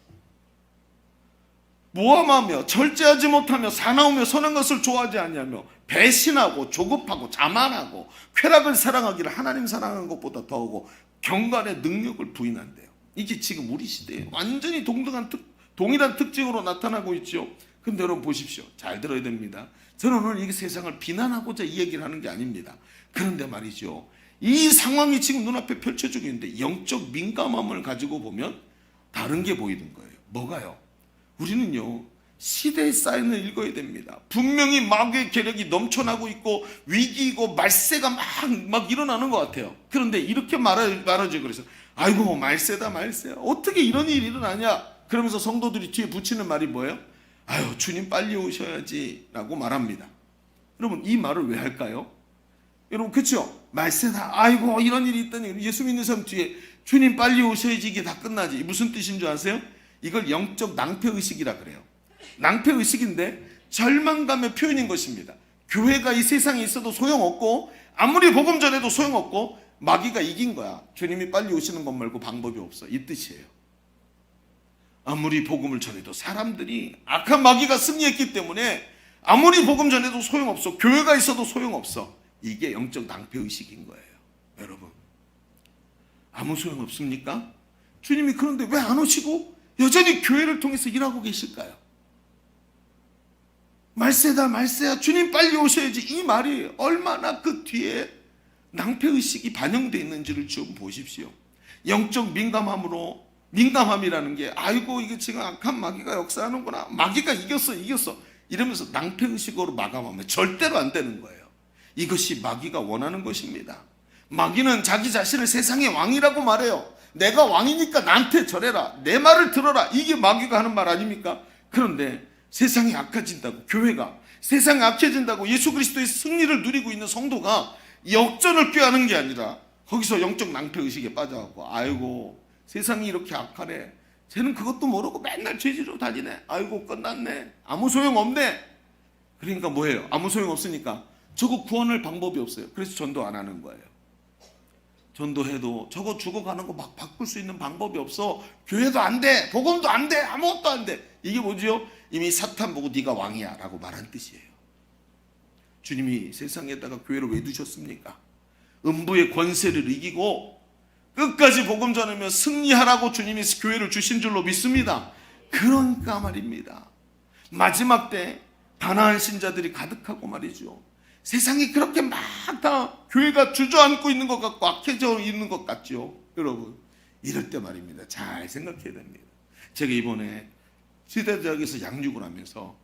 모함하며 절제하지 못하며 사나우며 선한 것을 좋아하지 않냐며 배신하고 조급하고 자만하고 쾌락을 사랑하기를 하나님 사랑하는 것보다 더하고 경건의 능력을 부인한대요. 이게 지금 우리 시대에 완전히 동일한 특징으로 나타나고 있죠. 근데 여러분 보십시오. 잘 들어야 됩니다. 저는 오늘 이 세상을 비난하고자 이 얘기를 하는 게 아닙니다. 그런데 말이죠. 이 상황이 지금 눈앞에 펼쳐지고 있는데 영적 민감함을 가지고 보면 다른 게 보이는 거예요. 뭐가요? 우리는요. 시대의 사인을 읽어야 됩니다. 분명히 마귀의 계력이 넘쳐나고 있고 위기이고 말세가 막 일어나는 것 같아요. 그런데 이렇게 말하죠. 그래서 아이고 말세다 말세야. 어떻게 이런 일이 일어나냐. 그러면서 성도들이 뒤에 붙이는 말이 뭐예요? 아유 주님 빨리 오셔야지 라고 말합니다. 여러분 이 말을 왜 할까요? 여러분 그렇죠? 말세다. 아이고 이런 일이 있다니. 예수 믿는 사람 뒤에 주님 빨리 오셔야지 이게 다 끝나지. 무슨 뜻인 줄 아세요? 이걸 영적 낭패의식이라 그래요. 낭패의식인데 절망감의 표현인 것입니다. 교회가 이 세상에 있어도 소용없고 아무리 복음 전해도 소용없고 마귀가 이긴 거야. 주님이 빨리 오시는 것 말고 방법이 없어. 이 뜻이에요. 아무리 복음을 전해도 사람들이 악한 마귀가 승리했기 때문에 아무리 복음 전해도 소용없어. 교회가 있어도 소용없어. 이게 영적 낭패의식인 거예요. 여러분, 아무 소용 없습니까? 주님이 그런데 왜 안 오시고 여전히 교회를 통해서 일하고 계실까요? 말세다 말세야, 주님 빨리 오셔야지, 이 말이 얼마나 그 뒤에 낭패의식이 반영되어 있는지를 좀 보십시오. 영적 민감함이라는 게, 아이고 이게 지금 악한 마귀가 역사하는구나, 마귀가 이겼어 이러면서 낭패의식으로 마감하면 절대로 안 되는 거예요. 이것이 마귀가 원하는 것입니다. 마귀는 자기 자신을 세상의 왕이라고 말해요. 내가 왕이니까 나한테 절해라, 내 말을 들어라, 이게 마귀가 하는 말 아닙니까? 그런데 세상이 악해진다고, 교회가 세상이 악해진다고 예수 그리스도의 승리를 누리고 있는 성도가 역전을 꾀하는 게 아니라 거기서 영적 낭패의식에 빠져갖고, 아이고 세상이 이렇게 악하네, 쟤는 그것도 모르고 맨날 죄지로 다니네, 아이고 끝났네, 아무 소용없네. 그러니까 뭐예요? 아무 소용없으니까 저거 구원할 방법이 없어요. 그래서 전도 안 하는 거예요. 전도해도 저거 죽어가는 거 막 바꿀 수 있는 방법이 없어. 교회도 안 돼, 복음도 안 돼, 아무것도 안 돼. 이게 뭐지요? 이미 사탄 보고 네가 왕이야 라고 말한 뜻이에요. 주님이 세상에다가 교회를 왜 두셨습니까? 음부의 권세를 이기고 끝까지 복음 전하며 승리하라고 주님이 교회를 주신 줄로 믿습니다. 그러니까 말입니다, 마지막 때 가난한 신자들이 가득하고 말이죠, 세상이 그렇게 막 다 교회가 주저앉고 있는 것 같고 악해져 있는 것 같죠. 여러분, 이럴 때 말입니다, 잘 생각해야 됩니다. 제가 이번에 지대대학에서 양육을 하면서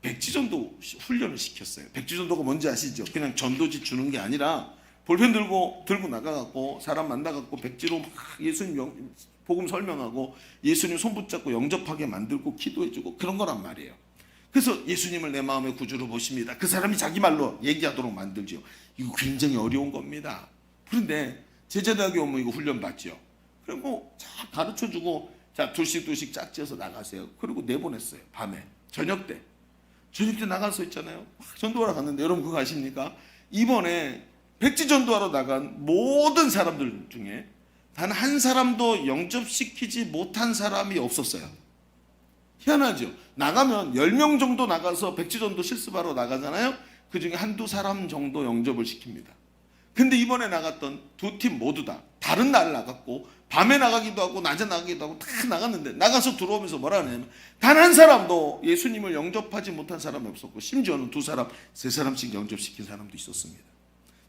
백지전도 훈련을 시켰어요. 백지전도가 뭔지 아시죠? 그냥 전도지 주는 게 아니라 볼펜 들고 나가갖고 사람 만나갖고 백지로 막 예수님 복음 설명하고 예수님 손 붙잡고 영접하게 만들고 기도해주고 그런 거란 말이에요. 그래서 예수님을 내 마음의 구주로 모십니다, 그 사람이 자기 말로 얘기하도록 만들죠. 이거 굉장히 어려운 겁니다. 그런데 제자대학에 오면 이거 훈련 받죠. 그리고 쫙 가르쳐주고, 자 둘씩 짝지어서 나가세요. 그리고 내보냈어요. 밤에 저녁 때 나가서 있잖아요. 전도하러 갔는데, 여러분 그거 아십니까? 이번에 백지 전도하러 나간 모든 사람들 중에 단 한 사람도 영접시키지 못한 사람이 없었어요. 희한하죠? 나가면 10명 정도 나가서 백지전도 실습하러 나가잖아요. 그 중에 한두 사람 정도 영접을 시킵니다. 근데 이번에 나갔던 두 팀 모두 다 다른 날 나갔고, 밤에 나가기도 하고 낮에 나가기도 하고 다 나갔는데, 나가서 들어오면서 뭐라 하냐면 단 한 사람도 예수님을 영접하지 못한 사람이 없었고, 심지어는 2사람, 3사람씩 영접시킨 사람도 있었습니다.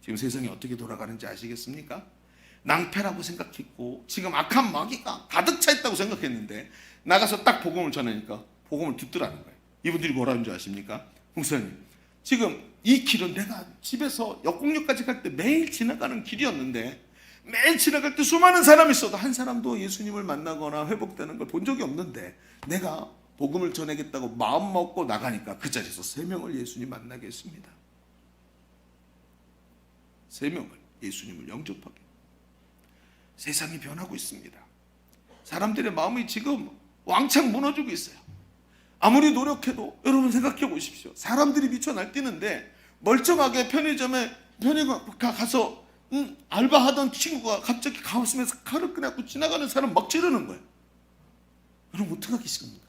지금 세상이 어떻게 돌아가는지 아시겠습니까? 낭패라고 생각했고 지금 악한 마귀가 가득 차 있다고 생각했는데, 나가서 딱 복음을 전하니까 복음을 듣더라는 거예요. 이분들이 뭐라는 줄 아십니까? 목사님, 지금 이 길은 내가 집에서 역곡역까지 갈 때 매일 지나가는 길이었는데, 매일 지나갈 때 수많은 사람이 있어도 한 사람도 예수님을 만나거나 회복되는 걸 본 적이 없는데, 내가 복음을 전하겠다고 마음 먹고 나가니까 그 자리에서 3명을 예수님 만나게 했습니다. 3명을 예수님을 영접하게. 세상이 변하고 있습니다. 사람들의 마음이 지금 왕창 무너지고 있어요. 아무리 노력해도, 여러분 생각해 보십시오. 사람들이 미쳐 날뛰는데 멀쩡하게 편의점에 가서 알바하던 친구가 갑자기 가웃으면서 칼을 꺼내고 지나가는 사람 막 찌르는 거예요. 여러분 어떻게 하겠습니까?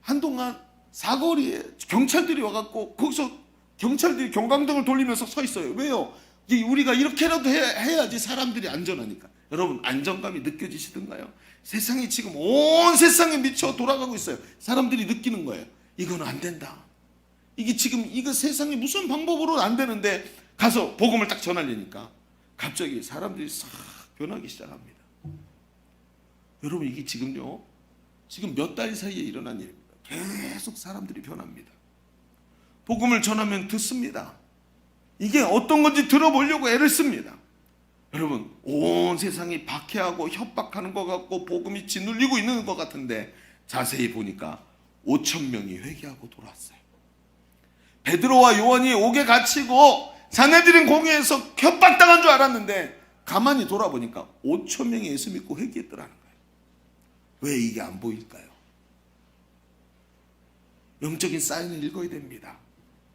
한동안 사거리에 경찰들이 와갖고 거기서 경찰들이 경광등을 돌리면서 서 있어요. 왜요? 우리가 이렇게라도 해야지 사람들이 안전하니까. 여러분 안정감이 느껴지시던가요? 세상이 지금 온 세상에 미쳐 돌아가고 있어요. 사람들이 느끼는 거예요. 이거는 안 된다. 이거 세상에 무슨 방법으로는 안 되는데, 가서 복음을 딱 전하려니까 갑자기 사람들이 싹 변하기 시작합니다. 여러분 이게 지금 몇 달 사이에 일어난 일입니다. 계속 사람들이 변합니다. 복음을 전하면 듣습니다. 이게 어떤 건지 들어보려고 애를 씁니다. 여러분 온 세상이 박해하고 협박하는 것 같고 복음이 짓눌리고 있는 것 같은데, 자세히 보니까 5,000명이 회개하고 돌아왔어요. 베드로와 요한이 옥에 갇히고 자네들은 공회에서 협박당한 줄 알았는데, 가만히 돌아보니까 5,000명이 예수 믿고 회개했더라는 거예요. 왜 이게 안 보일까요? 영적인 사인을 읽어야 됩니다.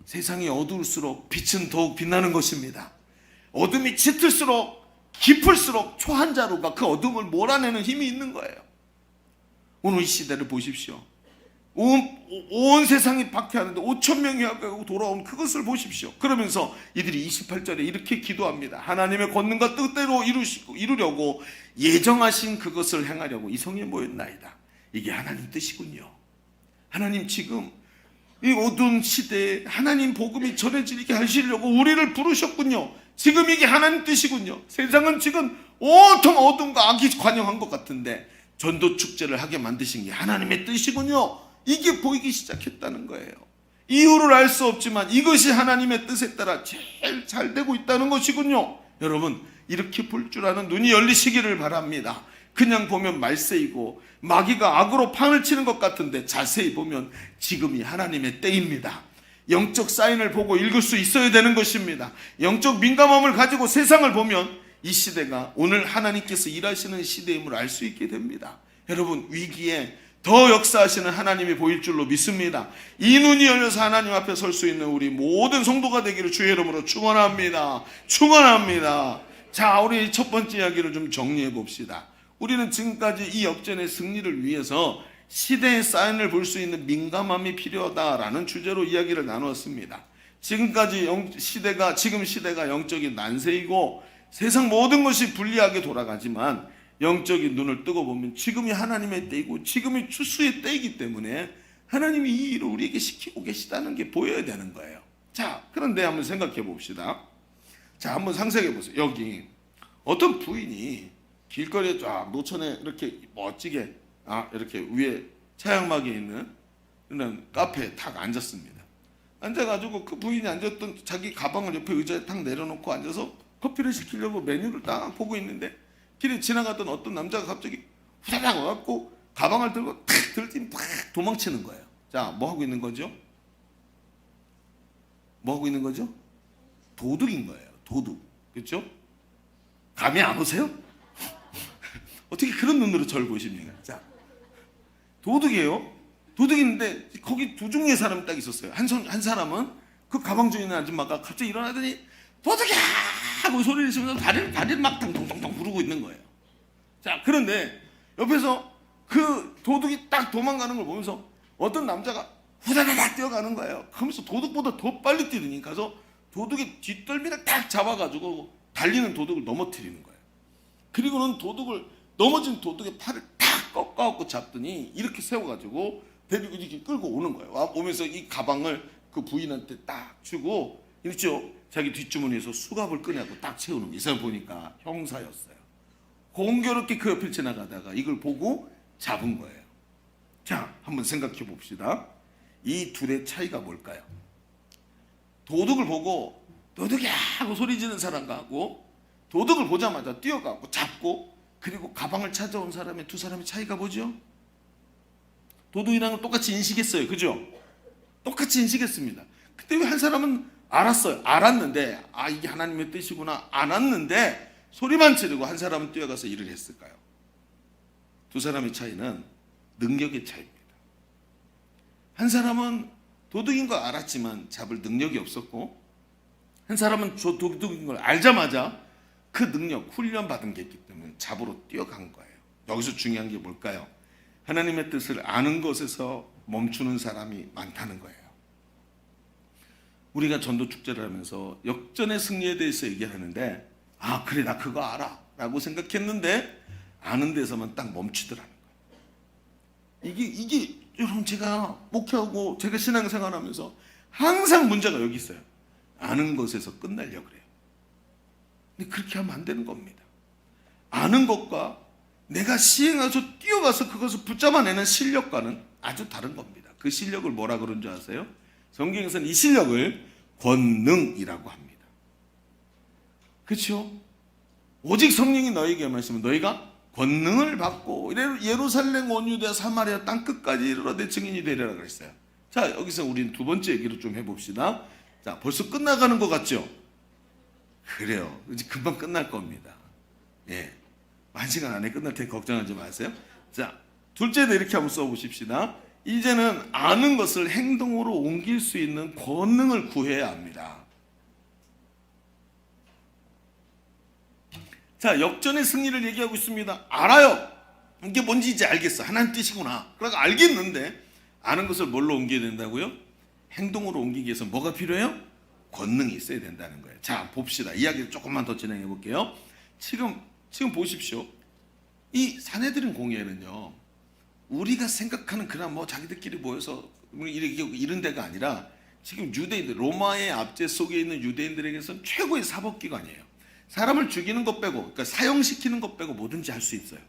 세상이 어두울수록 빛은 더욱 빛나는 것입니다. 어둠이 짙을수록 깊을수록 초한자루가 그 어둠을 몰아내는 힘이 있는 거예요. 오늘 이 시대를 보십시오. 온 세상이 박해하는데 5천 명이 하고 돌아온 그것을 보십시오. 그러면서 이들이 28절에 이렇게 기도합니다. 하나님의 권능과 뜻대로 이루려고 예정하신 그것을 행하려고 이 성에 모였나이다. 이게 하나님 뜻이군요. 하나님 지금 이 어두운 시대에 하나님 복음이 전해지게 하시려고 우리를 부르셨군요. 지금 이게 하나님 뜻이군요. 세상은 지금 온통 어둠과 악이 관영한 것 같은데 전도 축제를 하게 만드신 게 하나님의 뜻이군요. 이게 보이기 시작했다는 거예요. 이유를 알 수 없지만 이것이 하나님의 뜻에 따라 제일 잘 되고 있다는 것이군요. 여러분, 이렇게 볼 줄 아는 눈이 열리시기를 바랍니다. 그냥 보면 말세이고 마귀가 악으로 판을 치는 것 같은데 자세히 보면 지금이 하나님의 때입니다. 영적 사인을 보고 읽을 수 있어야 되는 것입니다. 영적 민감함을 가지고 세상을 보면 이 시대가 오늘 하나님께서 일하시는 시대임을 알 수 있게 됩니다. 여러분, 위기에 더 역사하시는 하나님이 보일 줄로 믿습니다. 이 눈이 열려서 하나님 앞에 설 수 있는 우리 모든 성도가 되기를 주의 이름으로 축원합니다. 축원합니다. 자, 우리 첫 번째 이야기를 좀 정리해 봅시다. 우리는 지금까지 이 역전의 승리를 위해서 시대의 사인을 볼 수 있는 민감함이 필요하다라는 주제로 이야기를 나누었습니다. 지금까지 지금 시대가 영적인 난세이고 세상 모든 것이 불리하게 돌아가지만 영적인 눈을 뜨고 보면 지금이 하나님의 때이고 지금이 추수의 때이기 때문에 하나님이 이 일을 우리에게 시키고 계시다는 게 보여야 되는 거예요. 자, 그런데 한번 생각해 봅시다. 자, 한번 상상해 보세요. 여기 어떤 부인이 길거리에 쫙 노천에 이렇게 멋지게 이렇게 위에 차양막이 있는 이런 카페에 탁 앉았습니다. 앉아가지고 그 부인이 앉았던 자기 가방을 옆에 의자에 탁 내려놓고 앉아서 커피를 시키려고 메뉴를 딱 보고 있는데 길에 지나가던 어떤 남자가 갑자기 후다닥 와갖고 가방을 들고 탁 들더니 팍 도망치는 거예요. 자, 뭐 하고 있는 거죠? 뭐 하고 있는 거죠? 도둑인 거예요. 도둑. 그렇죠? 감이 안 오세요? 어떻게 그런 눈으로 저를 보십니까? 자, 도둑이에요. 도둑인데 거기 두 종류의 사람이 딱 있었어요. 한 사람은 그 가방 주인 아줌마가 갑자기 일어나더니 도둑이야! 하고 소리를 치면서 다리를 막 탕탕탕탕 부르고 있는 거예요. 자, 그런데 옆에서 그 도둑이 딱 도망가는 걸 보면서 어떤 남자가 후다다닥 뛰어가는 거예요. 그러면서 도둑보다 더 빨리 뛰더니 가서 도둑의 뒷덜미를 딱 잡아가지고 달리는 도둑을 넘어뜨리는 거예요. 그리고는 넘어진 도둑의 팔을 탁 꺾어갖고 잡더니 이렇게 세워가지고 데리고 이렇게 끌고 오는 거예요. 오면서 이 가방을 그 부인한테 딱 주고 있죠. 자기 뒷주머니에서 수갑을 꺼내고 딱 채우는 거예요. 이 사람 보니까 형사였어요. 공교롭게 그 옆을 지나가다가 이걸 보고 잡은 거예요. 자, 한번 생각해 봅시다. 이 둘의 차이가 뭘까요? 도둑을 보고 도둑이야 하고 소리 지르는 사람하고 도둑을 보자마자 뛰어가고 잡고 그리고 가방을 찾아온 사람의 두 사람의 차이가 뭐죠? 도둑이랑 건 똑같이 인식했어요. 그죠? 똑같이 인식했습니다. 근데 왜 한 사람은 알았어요. 알았는데 이게 하나님의 뜻이구나 알았는데 소리만 지르고 한 사람은 뛰어가서 일을 했을까요? 두 사람의 차이는 능력의 차이입니다. 한 사람은 도둑인 걸 알았지만 잡을 능력이 없었고 한 사람은 도둑인 걸 알자마자 그 능력, 훈련받은 게 있기 때문에 잡으러 뛰어간 거예요. 여기서 중요한 게 뭘까요? 하나님의 뜻을 아는 것에서 멈추는 사람이 많다는 거예요. 우리가 전도 축제를 하면서 역전의 승리에 대해서 얘기하는데 그래 나 그거 알아 라고 생각했는데 아는 데서만 딱 멈추더라는 거예요. 이게 여러분 제가 목회하고 제가 신앙생활하면서 항상 문제가 여기 있어요. 아는 것에서 끝나려고 그래요. 근데 그렇게 하면 안 되는 겁니다. 아는 것과 내가 시행해서 뛰어가서 그것을 붙잡아내는 실력과는 아주 다른 겁니다. 그 실력을 뭐라 그런 줄 아세요? 성경에서는 이 실력을 권능이라고 합니다. 그렇죠? 오직 성령이 너에게 말씀은 너희가 권능을 받고 예루살렘 온 유대와 사마리아 땅 끝까지 이르러 내 증인이 되리라 그랬어요. 자, 여기서 우리는 두 번째 얘기를 좀 해봅시다. 자, 벌써 끝나가는 것 같죠? 그래요. 이제 금방 끝날 겁니다. 예, 1시간 안에 끝날 테니 걱정하지 마세요. 자, 둘째도 이렇게 한번 써보십시다. 이제는 아는 것을 행동으로 옮길 수 있는 권능을 구해야 합니다. 자, 역전의 승리를 얘기하고 있습니다. 알아요. 이게 뭔지 이제 알겠어. 하나님 뜻이구나. 그러니까 알겠는데 아는 것을 뭘로 옮겨야 된다고요? 행동으로 옮기기 위해서 뭐가 필요해요? 권능이 있어야 된다는 거예요. 자, 봅시다. 이야기를 조금만 더 진행해 볼게요. 지금 보십시오. 이 사내들인 공예는요, 우리가 생각하는 그런 뭐 자기들끼리 모여서 이런 데가 아니라 지금 유대인들, 로마의 압제 속에 있는 유대인들에게서는 최고의 사법기관이에요. 사람을 죽이는 것 빼고, 그러니까 사형시키는 것 빼고 뭐든지 할 수 있어요.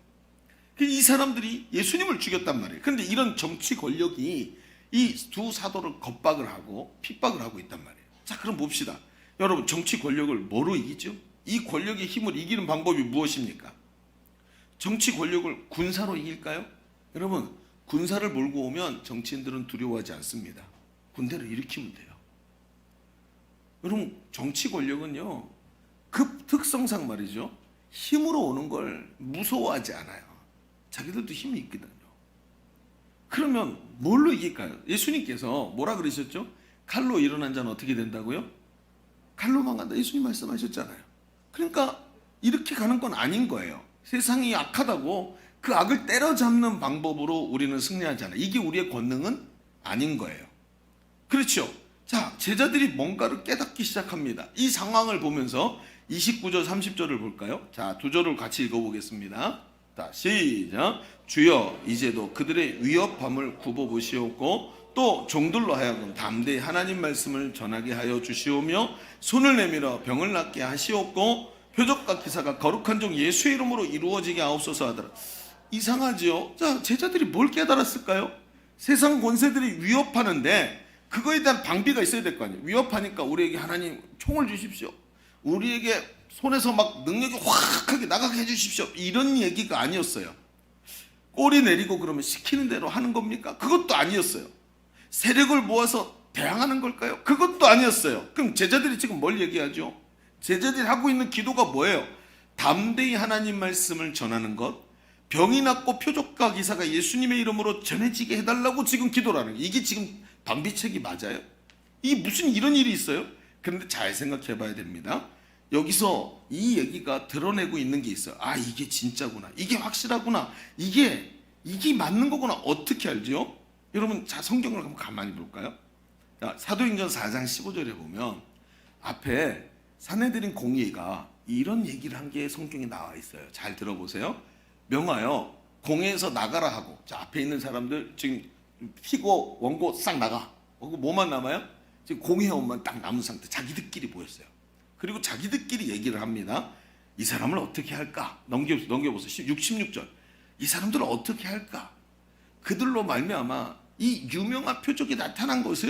이 사람들이 예수님을 죽였단 말이에요. 그런데 이런 정치 권력이 이 두 사도를 겁박을 하고 핍박을 하고 있단 말이에요. 자, 그럼 봅시다. 여러분, 정치 권력을 뭐로 이기죠? 이 권력의 힘을 이기는 방법이 무엇입니까? 정치 권력을 군사로 이길까요? 여러분, 군사를 몰고 오면 정치인들은 두려워하지 않습니다. 군대를 일으키면 돼요. 여러분, 정치 권력은요, 그 특성상 말이죠, 힘으로 오는 걸 무서워하지 않아요. 자기들도 힘이 있거든요. 그러면 뭘로 이길까요? 예수님께서 뭐라 그러셨죠? 칼로 일어난 자는 어떻게 된다고요? 칼로만 간다. 예수님 말씀하셨잖아요. 그러니까 이렇게 가는 건 아닌 거예요. 세상이 악하다고 그 악을 때려잡는 방법으로 우리는 승리하잖아요. 이게 우리의 권능은 아닌 거예요. 그렇죠? 자, 제자들이 뭔가를 깨닫기 시작합니다. 이 상황을 보면서 29절 30절을 볼까요? 자, 두 절을 같이 읽어보겠습니다. 자, 시작. 주여, 이제도 그들의 위협함을 굽어보시옵고 또 종들로 하여금 담대히 하나님 말씀을 전하게 하여 주시오며 손을 내밀어 병을 낫게 하시옵고 표적과 기사가 거룩한 종 예수의 이름으로 이루어지게 하옵소서 하더라. 이상하지요? 자, 제자들이 뭘 깨달았을까요? 세상 권세들이 위협하는데 그거에 대한 방비가 있어야 될 거 아니에요. 위협하니까 우리에게 하나님 총을 주십시오. 우리에게 손에서 막 능력이 확하게 나가게 해주십시오. 이런 얘기가 아니었어요. 꼬리 내리고 그러면 시키는 대로 하는 겁니까? 그것도 아니었어요. 세력을 모아서 대항하는 걸까요? 그것도 아니었어요. 그럼 제자들이 지금 뭘 얘기하죠? 제자들이 하고 있는 기도가 뭐예요? 담대히 하나님 말씀을 전하는 것, 병이 낫고 표적과 기사가 예수님의 이름으로 전해지게 해달라고 지금 기도를 하는 거예요. 이게 지금 방비책이 맞아요? 이 무슨 이런 일이 있어요? 그런데 잘 생각해 봐야 됩니다. 여기서 이 얘기가 드러내고 있는 게 있어요. 아, 이게 진짜구나. 이게 확실하구나. 이게 맞는 거구나. 어떻게 알죠? 여러분, 자, 성경을 한번 가만히 볼까요? 자, 사도행전 4장 15절에 보면 앞에 사내들인 공예가 이런 얘기를 한 게 성경에 나와 있어요. 잘 들어보세요. 명하여 공회에서 나가라 하고, 자, 앞에 있는 사람들 지금 피고 원고 싹 나가. 뭐만 남아요? 지금 공회원만 딱 남은 상태. 자기들끼리 모였어요. 그리고 자기들끼리 얘기를 합니다. 이 사람을 어떻게 할까? 넘겨보세요. 66절. 이 사람들을 어떻게 할까? 그들로 말미암아 이 유명한 표적이 나타난 것이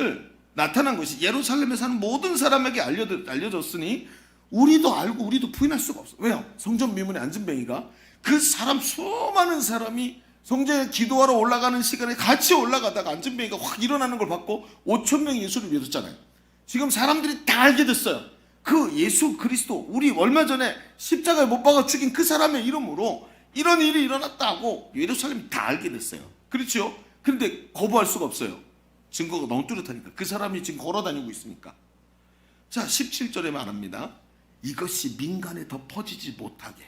예루살렘에 사는 모든 사람에게 알려졌으니 우리도 알고 우리도 부인할 수가 없어. 왜요? 성전 미문의 안진뱅이가 그 사람 수많은 사람이 성전에 기도하러 올라가는 시간에 같이 올라가다가 안진뱅이가 확 일어나는 걸 봤고 5천 명이 예수를 믿었잖아요. 지금 사람들이 다 알게 됐어요. 그 예수 그리스도, 우리 얼마 전에 십자가에 못 박아 죽인 그 사람의 이름으로 이런 일이 일어났다고 예루살렘이 다 알게 됐어요. 그렇죠? 그런데 거부할 수가 없어요. 증거가 너무 뚜렷하니까. 그 사람이 지금 걸어다니고 있으니까. 자, 17절에 말합니다. 이것이 민간에 더 퍼지지 못하게,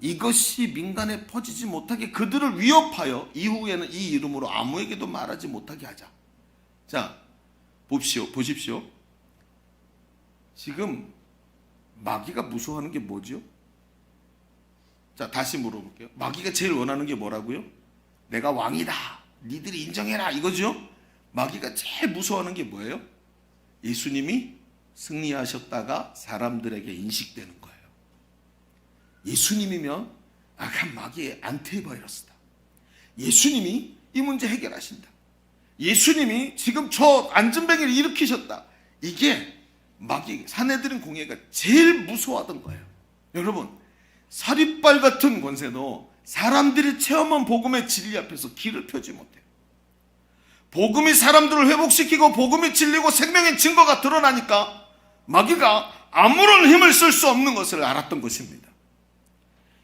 이것이 민간에 퍼지지 못하게 그들을 위협하여 이후에는 이 이름으로 아무에게도 말하지 못하게 하자. 자, 보십시오. 지금 마귀가 무서워하는 게 뭐죠? 자, 다시 물어볼게요. 마귀가 제일 원하는 게 뭐라고요? 내가 왕이다, 니들이 인정해라, 이거죠? 마귀가 제일 무서워하는 게 뭐예요? 예수님이 승리하셨다가 사람들에게 인식되는 거예요. 예수님이면 악한 마귀의 안티바이러스다. 예수님이 이 문제 해결하신다. 예수님이 지금 저 안진뱅이를 일으키셨다. 이게 마귀, 사내들인 공예가 제일 무서워하던 거예요. 여러분, 사리빨 같은 권세도 사람들이 체험한 복음의 진리 앞에서 길을 펴지 못해요. 복음이 사람들을 회복시키고 복음이 진리고 생명의 증거가 드러나니까 마귀가 아무런 힘을 쓸 수 없는 것을 알았던 것입니다.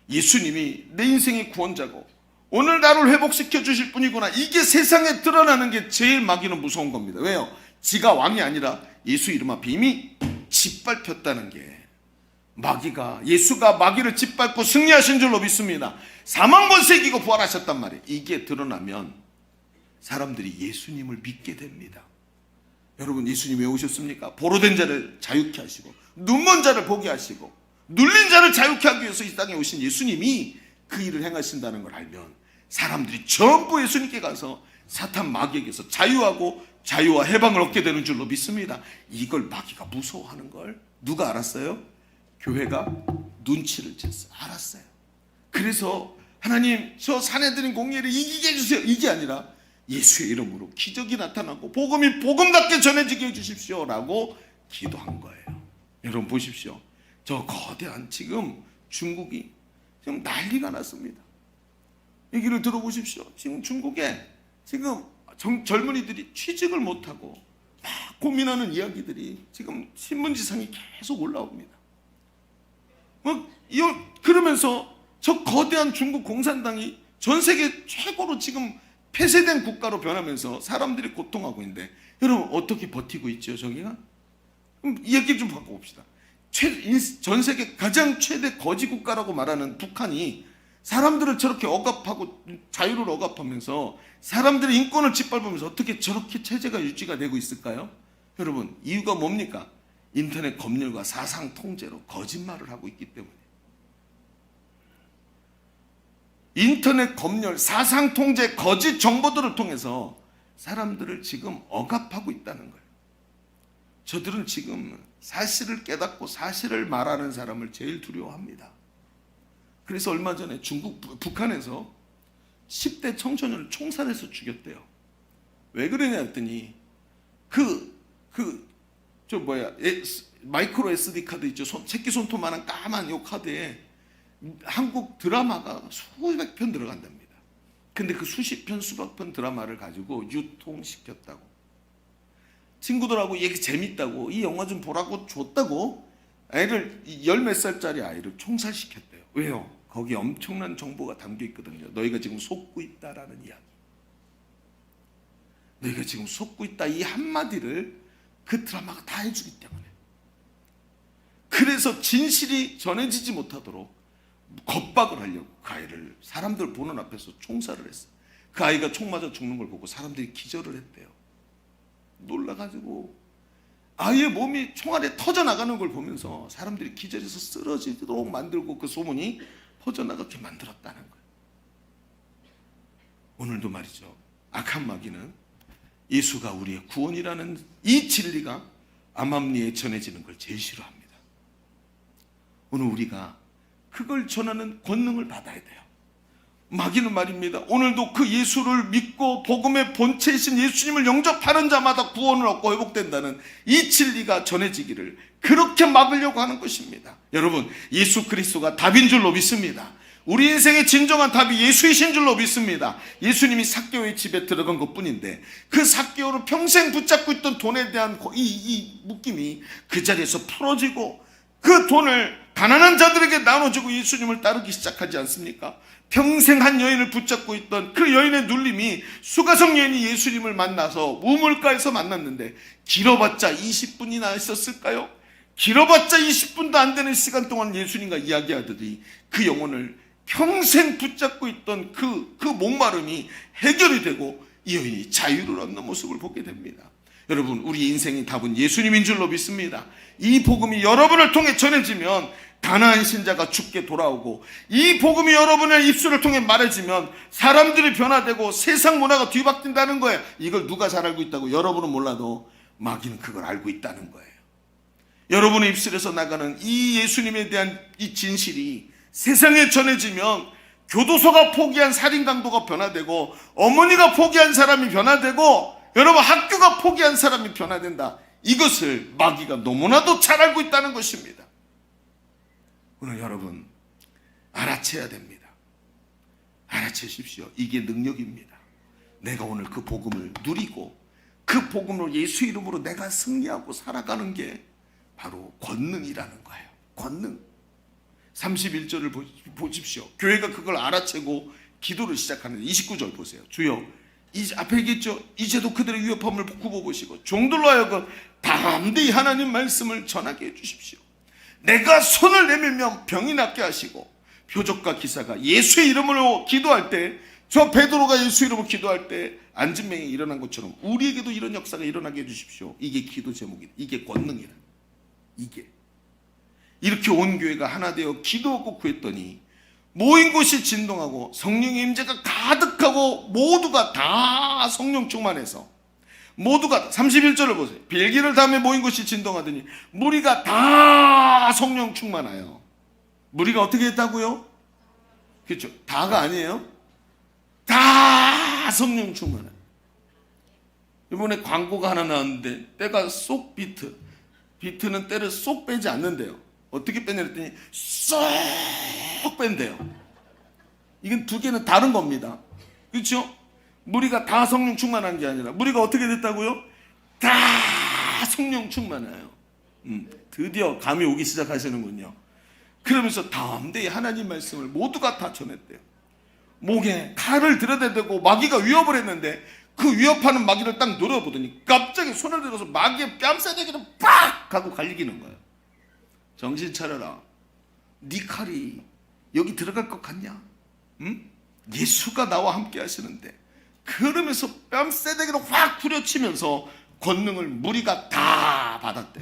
예수님이 내 인생의 구원자고 오늘 나를 회복시켜 주실 분이구나. 이게 세상에 드러나는 게 제일 마귀는 무서운 겁니다. 왜요? 지가 왕이 아니라 예수 이름 앞에 이미 짓밟혔다는 게, 예수가 마귀를 짓밟고 승리하신 줄로 믿습니다. 사망 권세 이기고 부활하셨단 말이에요. 이게 드러나면 사람들이 예수님을 믿게 됩니다. 여러분, 예수님 왜 오셨습니까? 보로된 자를 자유케 하시고 눈먼 자를 보게 하시고 눌린 자를 자유케 하기 위해서 이 땅에 오신 예수님이 그 일을 행하신다는 걸 알면 사람들이 전부 예수님께 가서 사탄 마귀에게서 자유하고 자유와 해방을 얻게 되는 줄로 믿습니다. 이걸 마귀가 무서워하는 걸 누가 알았어요? 교회가 눈치를 챘어요. 알았어요. 그래서 하나님, 저 사내들인 공예를 이기게 해주세요. 이게 아니라 예수의 이름으로 기적이 나타나고 복음이 복음답게 전해지게 해주십시오 라고 기도한 거예요. 여러분 보십시오. 저 거대한 지금 중국이 지금 난리가 났습니다. 얘기를 들어보십시오. 지금 중국에 지금 젊은이들이 취직을 못하고 막 고민하는 이야기들이 지금 신문지상에 계속 올라옵니다. 그러면서 저 거대한 중국 공산당이 전 세계 최고로 지금 폐쇄된 국가로 변하면서 사람들이 고통하고 있는데 여러분 어떻게 버티고 있죠, 저기가? 그럼 이 얘기 좀 바꿔봅시다. 전 세계 가장 최대 거지 국가라고 말하는 북한이 사람들을 저렇게 억압하고 자유를 억압하면서 사람들의 인권을 짓밟으면서 어떻게 저렇게 체제가 유지가 되고 있을까요? 여러분, 이유가 뭡니까? 인터넷 검열과 사상 통제로 거짓말을 하고 있기 때문에. 인터넷 검열, 사상 통제, 거짓 정보들을 통해서 사람들을 지금 억압하고 있다는 거예요. 저들은 지금 사실을 깨닫고 사실을 말하는 사람을 제일 두려워합니다. 그래서 얼마 전에 북한에서 10대 청소년을 총살해서 죽였대요. 왜 그러냐 했더니 마이크로 SD 카드 있죠. 새끼 손톱만한 까만 요 카드에 한국 드라마가 수백 편 들어간답니다. 근데 그 수십 편 수백 편 드라마를 가지고 유통시켰다고. 친구들하고 얘기 재밌다고 이 영화 좀 보라고 줬다고 애를 10몇 살짜리 아이를 총살시켰대요. 왜요? 거기에 엄청난 정보가 담겨 있거든요. 너희가 지금 속고 있다라는 이야기. 너희가 지금 속고 있다 이 한마디를 그 드라마가 다 해주기 때문에. 그래서 진실이 전해지지 못하도록 겁박을 하려고 그 아이를 사람들 보는 앞에서 총살을 했어요. 그 아이가 총 맞아 죽는 걸 보고 사람들이 기절을 했대요. 놀라가지고 아이의 몸이 총알에 터져나가는 걸 보면서 사람들이 기절해서 쓰러지도록 만들고 그 소문이 퍼져나가게 만들었다는 거예요. 오늘도 말이죠. 악한 마귀는 예수가 우리의 구원이라는 이 진리가 암암리에 전해지는 걸 제일 싫어합니다. 오늘 우리가 그걸 전하는 권능을 받아야 돼요. 마귀는 말입니다. 오늘도 그 예수를 믿고 복음의 본체이신 예수님을 영접하는 자마다 구원을 얻고 회복된다는 이 진리가 전해지기를 그렇게 막으려고 하는 것입니다. 여러분, 예수 그리스도가 답인 줄로 믿습니다. 우리 인생의 진정한 답이 예수이신 줄로 믿습니다. 예수님이 삭개오의 집에 들어간 것뿐인데 그 삭개오를 평생 붙잡고 있던 돈에 대한 이 묶임이 그 자리에서 풀어지고 그 돈을 가난한 자들에게 나눠주고 예수님을 따르기 시작하지 않습니까? 평생 한 여인을 붙잡고 있던 그 여인의 눌림이 수가성 여인이 예수님을 만나서 우물가에서 만났는데 길어봤자 20분이나 있었을까요? 길어봤자 20분도 안 되는 시간 동안 예수님과 이야기하더니 그 영혼을 평생 붙잡고 있던 그 목마름이 해결이 되고 이 여인이 자유를 얻는 모습을 보게 됩니다. 여러분, 우리 인생의 답은 예수님인 줄로 믿습니다. 이 복음이 여러분을 통해 전해지면 가나안 신자가 죽게 돌아오고 이 복음이 여러분의 입술을 통해 말해지면 사람들이 변화되고 세상 문화가 뒤바뀐다는 거예요. 이걸 누가 잘 알고 있다고? 여러분은 몰라도 마귀는 그걸 알고 있다는 거예요. 여러분의 입술에서 나가는 이 예수님에 대한 이 진실이 세상에 전해지면 교도소가 포기한 살인 강도가 변화되고 어머니가 포기한 사람이 변화되고 여러분 학교가 포기한 사람이 변화된다. 이것을 마귀가 너무나도 잘 알고 있다는 것입니다. 오늘 여러분 알아채야 됩니다. 알아채십시오. 이게 능력입니다. 내가 오늘 그 복음을 누리고 그 복음으로 예수 이름으로 내가 승리하고 살아가는 게 바로 권능이라는 거예요. 권능. 31절을 보십시오. 교회가 그걸 알아채고 기도를 시작하는데 29절 보세요. 주여, 이 앞에 얘기했죠. 이제도 그들의 위협함을 굽어보시고 종들로 하여금 담대히 하나님 말씀을 전하게 해주십시오. 내가 손을 내밀면 병이 낫게 하시고 표적과 기사가 예수의 이름으로 기도할 때 저 베드로가 예수 이름으로 기도할 때 안진뱅이 일어난 것처럼 우리에게도 이런 역사가 일어나게 해주십시오. 이게 기도 제목이다. 이게 권능이다. 이게 이렇게 온 교회가 하나 되어 기도하고 구했더니 모인 곳이 진동하고 성령의 임재가 가득하고 모두가 다 성령 충만해서 모두가 31절을 보세요. 빌기를 담에 모인 곳이 진동하더니 무리가 다 성령 충만하여. 무리가 어떻게 했다고요? 그렇죠. 다가 아니에요. 다 성령 충만해. 이번에 광고가 하나 나왔는데 때가 쏙 비트. 비트는 때를 쏙 빼지 않는데요. 어떻게 빼냐 했더니 쏙 뺀대요. 이건 두 개는 다른 겁니다. 그렇죠? 무리가 다 성령 충만한 게 아니라 무리가 어떻게 됐다고요? 다 성령 충만해요. 드디어 감이 오기 시작하시는군요. 그러면서 담대히 하나님 말씀을 모두가 다 전했대요. 목에 칼을 들여대고 마귀가 위협을 했는데 그 위협하는 마귀를 딱 노려보더니 갑자기 손을 들어서 마귀의 뺨싸대기를 빡 하고 갈리기는 거예요. 정신 차려라. 네 칼이 여기 들어갈 것 같냐? 응? 예수가 나와 함께 하시는데. 그러면서 뺨싸대기로 확 후려치면서 권능을 무리가 다 받았대.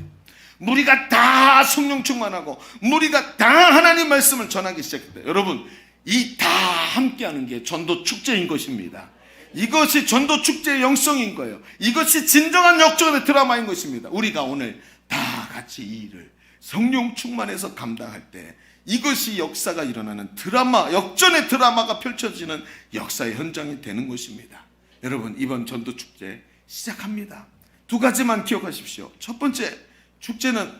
무리가 다 성령 충만하고 무리가 다 하나님 말씀을 전하기 시작했대. 여러분, 이 다 함께하는 게 전도 축제인 것입니다. 이것이 전도 축제의 영성인 거예요. 이것이 진정한 역전의 드라마인 것입니다. 우리가 오늘 다 같이 이 일을 성령 충만해서 감당할 때 이것이 역사가 일어나는 드라마, 역전의 드라마가 펼쳐지는 역사의 현장이 되는 것입니다. 여러분, 이번 전도 축제 시작합니다. 두 가지만 기억하십시오. 첫 번째, 축제는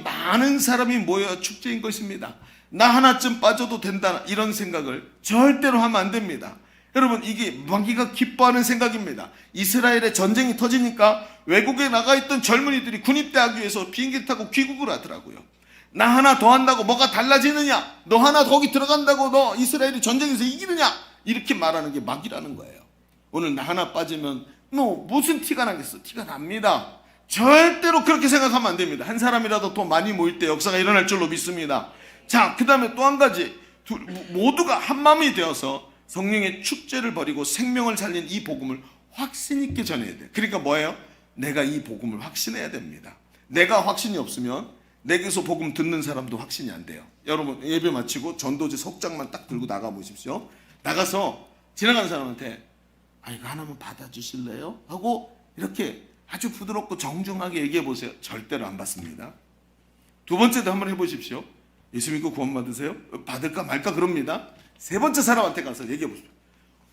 많은 사람이 모여 축제인 것입니다. 나 하나쯤 빠져도 된다, 이런 생각을 절대로 하면 안 됩니다. 여러분, 이게 마귀가 기뻐하는 생각입니다. 이스라엘의 전쟁이 터지니까 외국에 나가 있던 젊은이들이 군입대하기 위해서 비행기 타고 귀국을 하더라고요. 나 하나 더 한다고 뭐가 달라지느냐? 너 하나 거기 들어간다고 너 이스라엘이 전쟁에서 이기느냐? 이렇게 말하는 게 마귀라는 거예요. 오늘 나 하나 빠지면 너 무슨 티가 나겠어? 티가 납니다. 절대로 그렇게 생각하면 안 됩니다. 한 사람이라도 더 많이 모일 때 역사가 일어날 줄로 믿습니다. 자, 그 다음에 또 한 가지, 모두가 한 마음이 되어서 성령의 축제를 벌이고 생명을 살린 이 복음을 확신 있게 전해야 돼요. 그러니까 뭐예요? 내가 이 복음을 확신해야 됩니다. 내가 확신이 없으면 내게서 복음 듣는 사람도 확신이 안 돼요. 여러분, 예배 마치고 전도지 석장만 딱 들고 나가 보십시오. 나가서 지나가는 사람한테 이거 하나만 받아주실래요? 하고 이렇게 아주 부드럽고 정중하게 얘기해 보세요. 절대로 안 받습니다. 두 번째도 한번 해보십시오. 예수 믿고 구원 받으세요? 받을까 말까 그럽니다. 세 번째 사람한테 가서 얘기해 보십시오.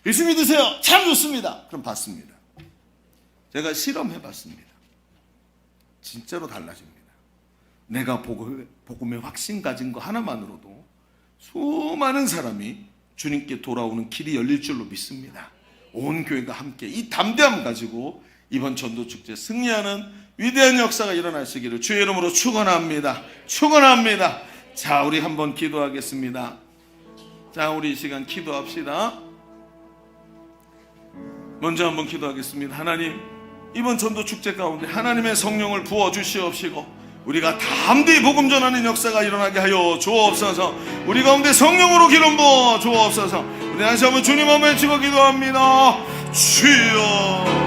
예수 믿으세요? 참 좋습니다. 그럼 받습니다. 제가 실험해 봤습니다. 진짜로 달라집니다. 내가 복음의 확신 가진 거 하나만으로도 수많은 사람이 주님께 돌아오는 길이 열릴 줄로 믿습니다. 온 교회가 함께 이 담대함 가지고 이번 전도축제 승리하는 위대한 역사가 일어나시기를 주의 이름으로 축원합니다. 축원합니다. 자, 우리 한번 기도하겠습니다. 자, 우리 이 시간 기도합시다. 먼저 한번 기도하겠습니다. 하나님, 이번 전도축제 가운데 하나님의 성령을 부어주시옵시고 우리가 담대히 복음 전하는 역사가 일어나게 하여 주옵소서. 우리 가운데 성령으로 기름 부어 주옵소서. 우리 다시 한번 주님 한번 외치고 기도합니다. 주여.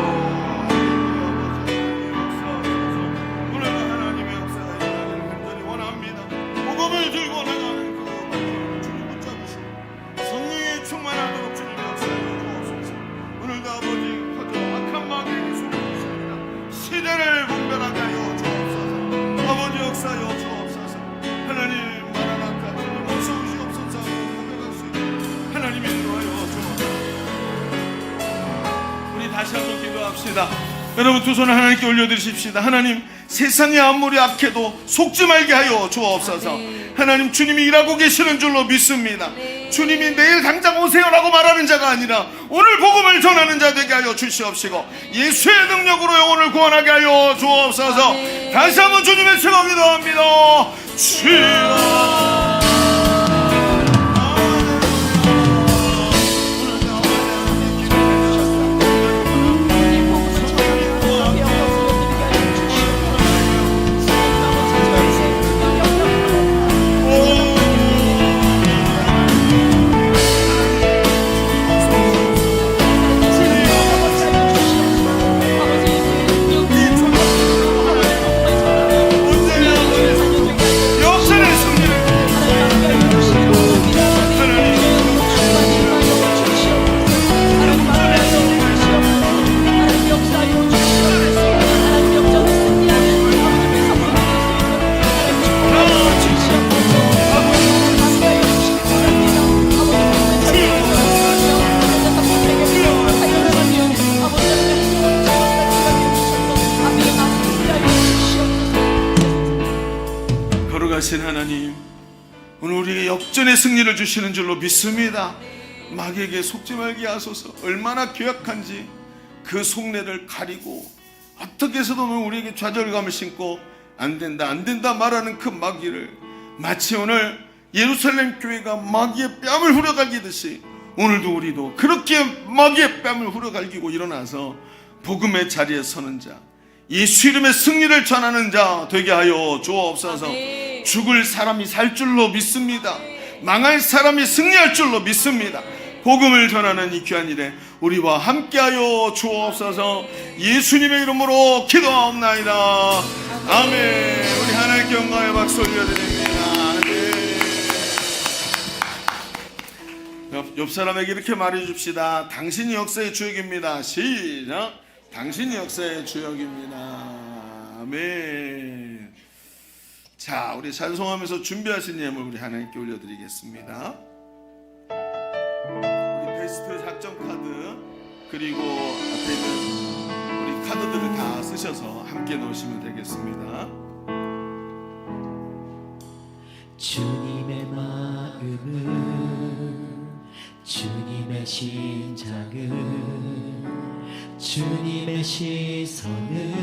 다시 한번 기도합시다. 여러분, 두 손을 하나님께 올려드리십시다. 하나님, 세상이 아무리 악해도 속지 말게 하여 주옵소서. 하나님, 주님이 일하고 계시는 줄로 믿습니다. 주님이 내일 당장 오세요라고 말하는 자가 아니라 오늘 복음을 전하는 자 되게 하여 주시옵시고 예수의 능력으로 영혼을 구원하게 하여 주옵소서. 다시 한번 주님의ชื่อ 기도합니다. 주여. 살아계신 하나님, 오늘 우리에게 역전의 승리를 주시는 줄로 믿습니다. 마귀에게 속지 말게 하소서. 얼마나 괴악한지 그 속내를 가리고 어떻게 해서든 우리에게 좌절감을 심고 안 된다 말하는 그 마귀를, 마치 오늘 예루살렘 교회가 마귀의 뺨을 후려갈기듯이 오늘도 우리도 그렇게 마귀의 뺨을 후려갈기고 일어나서 복음의 자리에 서는 자, 예수 이름의 승리를 전하는 자 되게 하여 주옵소서. 죽을 사람이 살 줄로 믿습니다. 망할 사람이 승리할 줄로 믿습니다. 복음을 전하는 이 귀한 일에 우리와 함께하여 주옵소서. 예수님의 이름으로 기도하옵나이다. 아멘. 우리 하나님께 영광의 박수 올려드립니다. 아멘. 옆 사람에게 이렇게 말해줍시다. 당신이 역사의 주역입니다. 시작. 당신이 역사의 주역입니다. 아멘. 자, 우리 찬송하면서 준비하신 예물 우리 하나님께 올려드리겠습니다. 우리 베스트 작전 카드 그리고 앞에 있는 우리 카드들을 다 쓰셔서 함께 놓으시면 되겠습니다. 주님의 마음은, 주님의 심장은, 주님의 시선을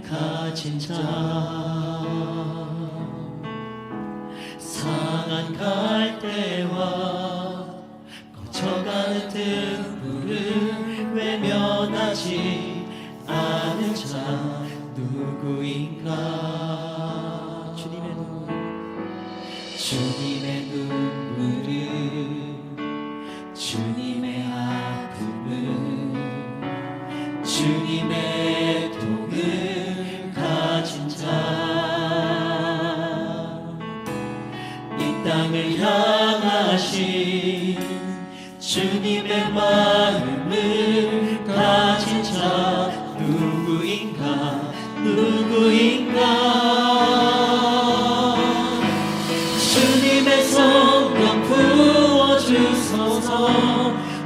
가진 자, 상한 갈대와 거쳐가는 등불을 외면하지 않은 자 누구인가. 주님의 눈물은, 주님의 아픔은, 주님의 통을 가진 자, 이 땅을 향하신 주님의 마음을 가진 자 누구인가. 주님의 성령 부어주소서.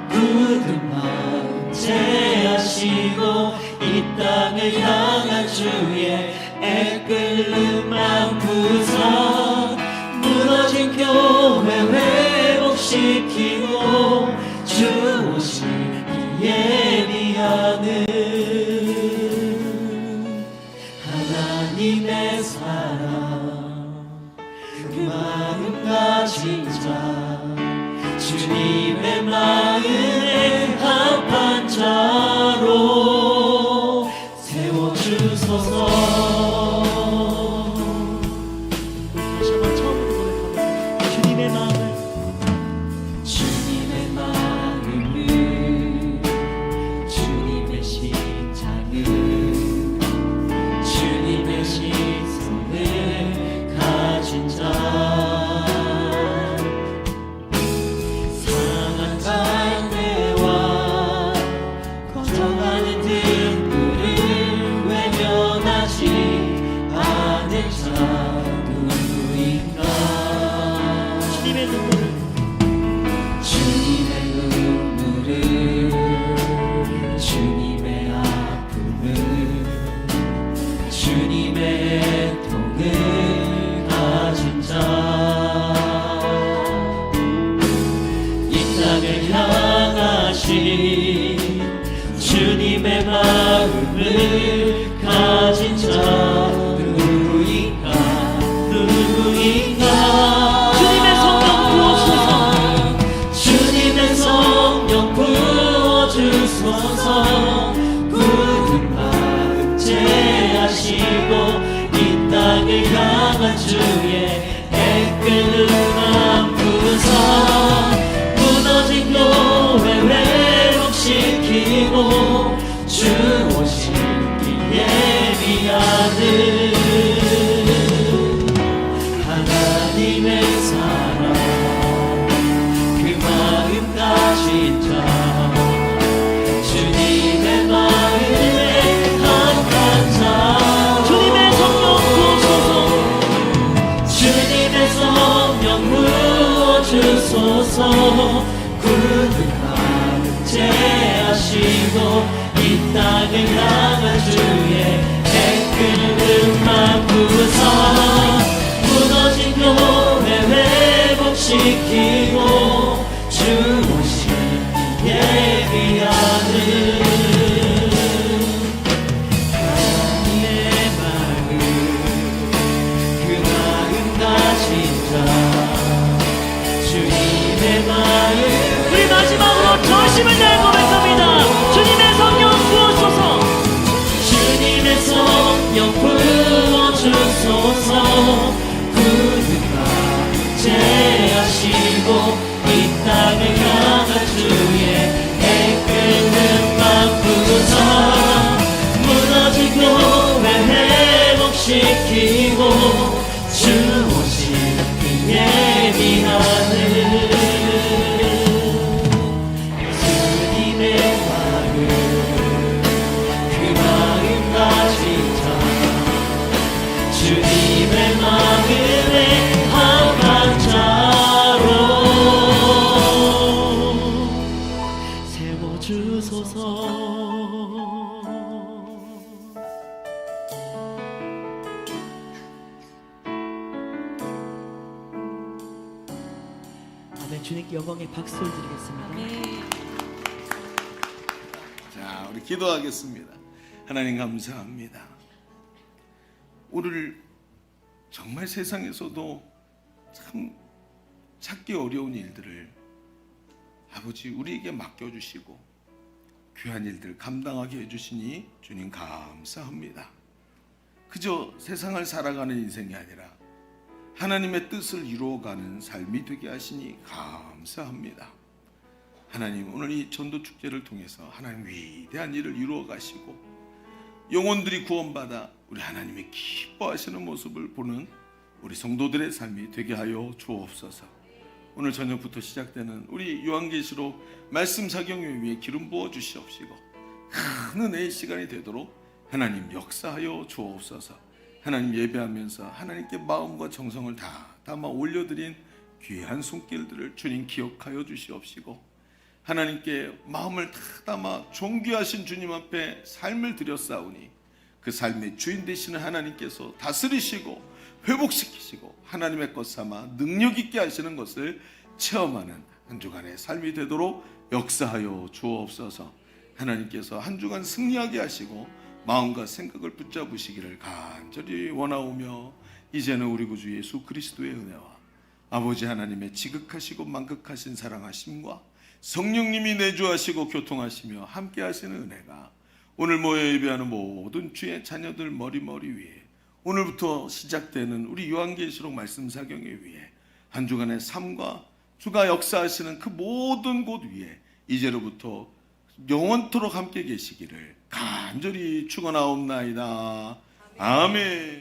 굳은 마음 제하시고 이 땅을 향한 주의 애끓는 마음 부서 무너진 교회 회복시키고 주 오시기 예비하는 하나님의 사랑, 그 마음 가진 자, 주님의 마음에 합한 자로 세워주소서. 다시 한번 처음부터 고백합니다. 주님의 마음을, 주님의 마음을, 주님의 심장을, 주님의 시선을 가진 자, 상한 갈대와 거쳐가는 등불을 외면하지 않을 자 누구인가. 주님의 눈물을, 주님의 눈물을, 주님의 아픔을, 주님의 통을 가진 자, 이 땅을 향하신 주님의 마음을 가진 자 누구인가. 주님의 성령 부어주소서. 주님의 성령 부어주소서. 굳은 마음 제하시고 이 땅을 향한 주의 애끓는 마음 부서 무너진 교회 회복시키고 주 오시기 예비하는 하나님의 사랑, 그 마음 가진 자, 주님의 마음에 합한 자, 주님의 성령 부어주소서. 주님의 성령 부어주소서. 굳은 마음 제하시고 이 땅을 향한 주의 애끓는 마음 부서 무너진 무너진 교회 회복시키고 주 오신 예비하는 하나님의 마음 그 마음 가진 자 주님의 마음 우리 마지막으로 전심을 다해 고백합니다. 주님의 성령 부어소서. 주님의 성령 부어주소서 굳은 제하시고 이 땅을 향한 주의 해끓는 맘 부서 무너진 교회 회복시키고 주 오신 예비하는 예수님의 마음 그 마음 가진 자 주님의 마음에 합한 자로 세워주소서. 아멘. 주님께 영광의 박수를 드리겠습니다. 자, 우리 기도하겠습니다. 하나님 감사합니다. 오늘 정말 세상에서도 참 찾기 어려운 일들을 아버지 우리에게 맡겨주시고 귀한 일들 감당하게 해주시니 주님 감사합니다. 그저 세상을 살아가는 인생이 아니라 하나님의 뜻을 이루어가는 삶이 되게 하시니 감사합니다. 하나님 오늘 이 전도축제를 통해서 하나님 위대한 일을 이루어 가시고 영혼들이 구원받아 우리 하나님의 기뻐하시는 모습을 보는 우리 성도들의 삶이 되게 하여 주옵소서. 오늘 저녁부터 시작되는 우리 요한계시록 말씀 사경을 위해 기름 부어 주시옵시고 큰 은혜의 시간이 되도록 하나님 역사하여 주옵소서. 하나님 예배하면서 하나님께 마음과 정성을 다 담아 올려드린 귀한 손길들을 주님 기억하여 주시옵시고 하나님께 마음을 다 담아 존귀하신 주님 앞에 삶을 드렸사오니 그 삶의 주인 되시는 하나님께서 다스리시고 회복시키시고 하나님의 것 삼아 능력 있게 하시는 것을 체험하는 한 주간의 삶이 되도록 역사하여 주옵소서. 하나님께서 한 주간 승리하게 하시고 마음과 생각을 붙잡으시기를 간절히 원하오며 이제는 우리 구주 예수 그리스도의 은혜와 아버지 하나님의 지극하시고 만극하신 사랑하심과 성령님이 내주하시고 교통하시며 함께 하시는 은혜가 오늘 모여 예배하는 모든 주의 자녀들 머리머리 위에 오늘부터 시작되는 우리 요한계시록 말씀 사경에 위해 한 주간의 삶과 주가 역사하시는 그 모든 곳 위에 이제로부터 영원토록 함께 계시기를 간절히 축원하옵나이다. 아멘.